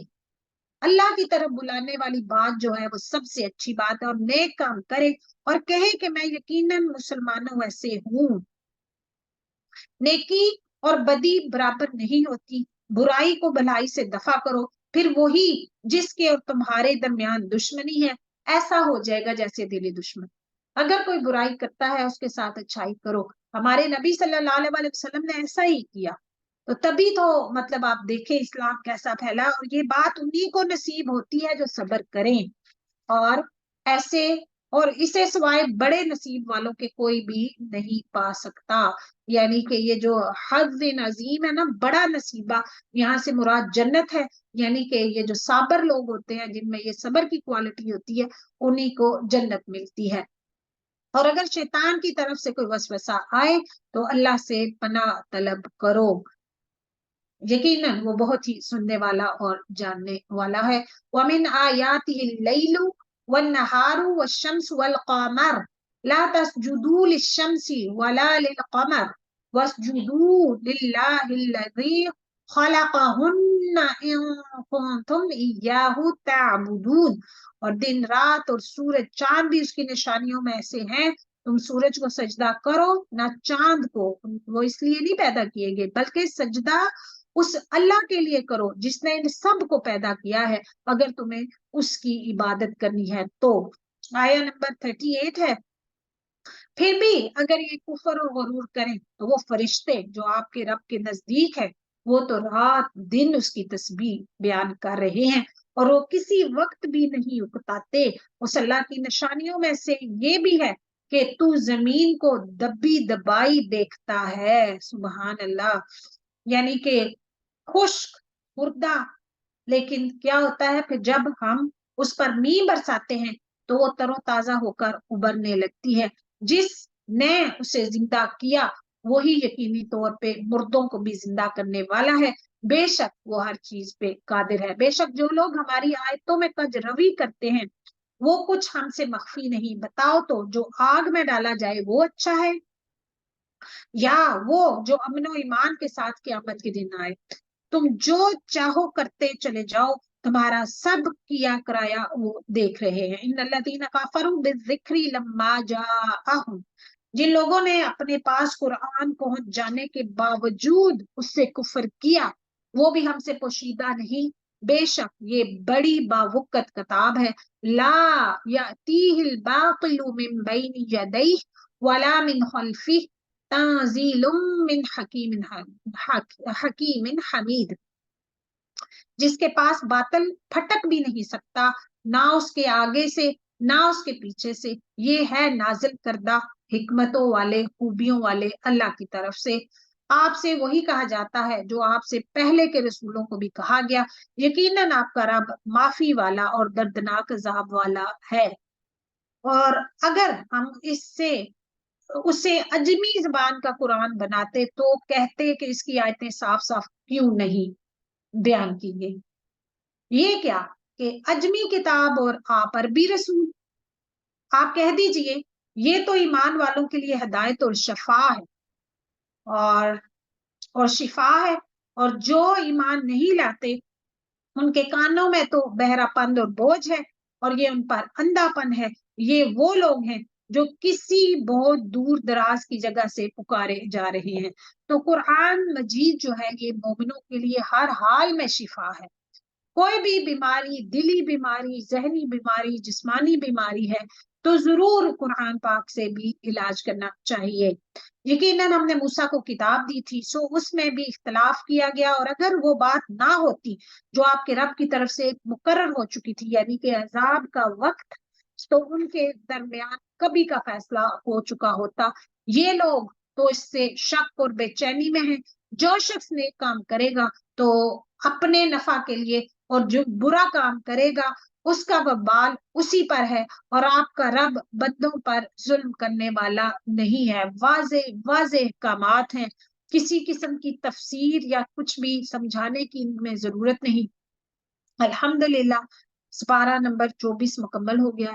اللہ کی طرف بلانے والی بات جو ہے وہ سب سے اچھی بات ہے، اور نیک کام کرے اور کہے کہ میں یقیناً مسلمانوں ایسے ہوں۔ نیکی اور بدی برابر نہیں ہوتی، برائی کو بھلائی سے دفع کرو، پھر وہی جس کے اور تمہارے درمیان دشمنی ہے ایسا ہو جائے گا جیسے دلی دشمن، اگر کوئی برائی کرتا ہے اس کے ساتھ اچھائی کرو، ہمارے نبی صلی اللہ علیہ وسلم نے ایسا ہی کیا، تو تبھی تو مطلب آپ دیکھیں اسلام کیسا پھیلا، اور یہ بات انہی کو نصیب ہوتی ہے جو صبر کریں، اور ایسے اور اسے سوائے بڑے نصیب والوں کے کوئی بھی نہیں پا سکتا، یعنی کہ یہ جو حظ عظیم ہے نا، بڑا نصیبہ، یہاں سے مراد جنت ہے، یعنی کہ یہ جو صابر لوگ ہوتے ہیں جن میں یہ صبر کی کوالٹی ہوتی ہے انہی کو جنت ملتی ہے۔ اور اگر شیطان کی طرف سے کوئی وسوسہ آئے تو اللہ سے پناہ طلب کرو، یقیناً وہ بہت ہی سننے والا اور جاننے والا ہے۔ وَمِنْ آيَاتِهِ اللَّيْلُ وَالنَّهَارُ وَالشَّمْسُ وَالْقَمَرُ لَا تَسْجُدُوا لِلشَّمْسِ وَلَا لِلْقَمَرِ وَاسْجُدُوا لِلَّهِ الَّذِي خَلَقَهُنَّ إِن كُنتُمْ إِيَّاهُ تَعْبُدُونَ، اور دن رات اور سورج چاند بھی اس کی نشانیوں میں ایسے ہیں، تم سورج کو سجدہ کرو نہ چاند کو، وہ اس لیے نہیں پیدا کیے گئے بلکہ سجدہ اس اللہ کے لیے کرو جس نے ان سب کو پیدا کیا ہے، اگر تمہیں اس کی عبادت کرنی ہے تو۔ آیا نمبر 38 ہے، پھر بھی اگر یہ کفر اور غرور کریں تو وہ فرشتے جو آپ کے رب کے نزدیک ہے وہ تو رات دن اس کی تسبیح بیان کر رہے ہیں اور وہ کسی وقت بھی نہیں اکتاتے۔ اس اللہ کی نشانیوں میں سے یہ بھی ہے کہ تو زمین کو دبی دبائی دیکھتا ہے، سبحان اللہ، یعنی کہ خشک مردہ، لیکن کیا ہوتا ہے پھر جب ہم اس پر مینہ برساتے ہیں تو وہ تر و تازہ ہو کر ابھرنے لگتی ہے، جس نے اسے زندہ کیا وہی یقینی طور پہ مردوں کو بھی زندہ کرنے والا ہے، بے شک وہ ہر چیز پہ قادر ہے۔ بے شک جو لوگ ہماری آیتوں میں کج روی کرتے ہیں وہ کچھ ہم سے مخفی نہیں، بتاؤ تو جو آگ میں ڈالا جائے وہ اچھا ہے یا وہ جو امن و ایمان کے ساتھ قیامت کے دن آئے؟ تم جو چاہو کرتے چلے جاؤ، تمہارا سب کیا کرایا وہ دیکھ رہے ہیں۔ ان الذین کفروا بالذکر لما جاءہم، جن لوگوں نے اپنے پاس قرآن پہنچ جانے کے باوجود اس سے کفر کیا وہ بھی ہم سے پوشیدہ نہیں، بے شک یہ بڑی باوقت کتاب ہے، لا یأتیہ الباطل من بین یدیہ ولا من خلفہ تنزیل من حکیم حمید، جس کے پاس باطل پھٹک بھی نہیں سکتا، نہ اس کے آگے سے نہ اس کے پیچھے سے، یہ ہے نازل کردہ حکمتوں والے خوبیوں والے اللہ کی طرف سے۔ آپ سے وہی کہا جاتا ہے جو آپ سے پہلے کے رسولوں کو بھی کہا گیا، یقیناً آپ کا رب معافی والا اور دردناک عذاب والا ہے۔ اور اگر ہم اسے عجمی زبان کا قرآن بناتے تو کہتے کہ اس کی آیتیں صاف صاف کیوں نہیں بیان کی گئی، یہ کیا کہ عجمی کتاب اور آپ عربی رسول، آپ کہہ دیجئے یہ تو ایمان والوں کے لیے ہدایت اور شفا ہے اور شفا ہے، اور جو ایمان نہیں لاتے ان کے کانوں میں تو بہرا پند اور بوجھ ہے اور یہ ان پر اندھا پن ہے، یہ وہ لوگ ہیں جو کسی بہت دور دراز کی جگہ سے پکارے جا رہے ہیں۔ تو قرآن مجید جو ہے یہ مومنوں کے لیے ہر حال میں شفا ہے، کوئی بھی بیماری، دلی بیماری، ذہنی بیماری، جسمانی بیماری ہے تو ضرور قرآن پاک سے بھی علاج کرنا چاہیے۔ یقیناً ہم نے موسیٰ کو کتاب دی تھی، سو اس میں بھی اختلاف کیا گیا، اور اگر وہ بات نہ ہوتی جو آپ کے رب کی طرف سے مقرر ہو چکی تھی، یعنی کہ عذاب کا وقت، تو ان کے درمیان کبھی کا فیصلہ ہو چکا ہوتا۔ یہ لوگ تو اس سے شک اور بے چینی میں ہیں۔ جو شخص نیک کام کرے گا تو اپنے نفع کے لیے، اور جو برا کام کرے گا اس کا وبال اسی پر ہے، اور آپ کا رب بندوں پر ظلم کرنے والا نہیں ہے۔ واضح واضح احکامات ہیں، کسی قسم کی تفسیر یا کچھ بھی سمجھانے کی ان میں ضرورت نہیں۔ الحمدللہ سپارہ نمبر 24 مکمل ہو گیا۔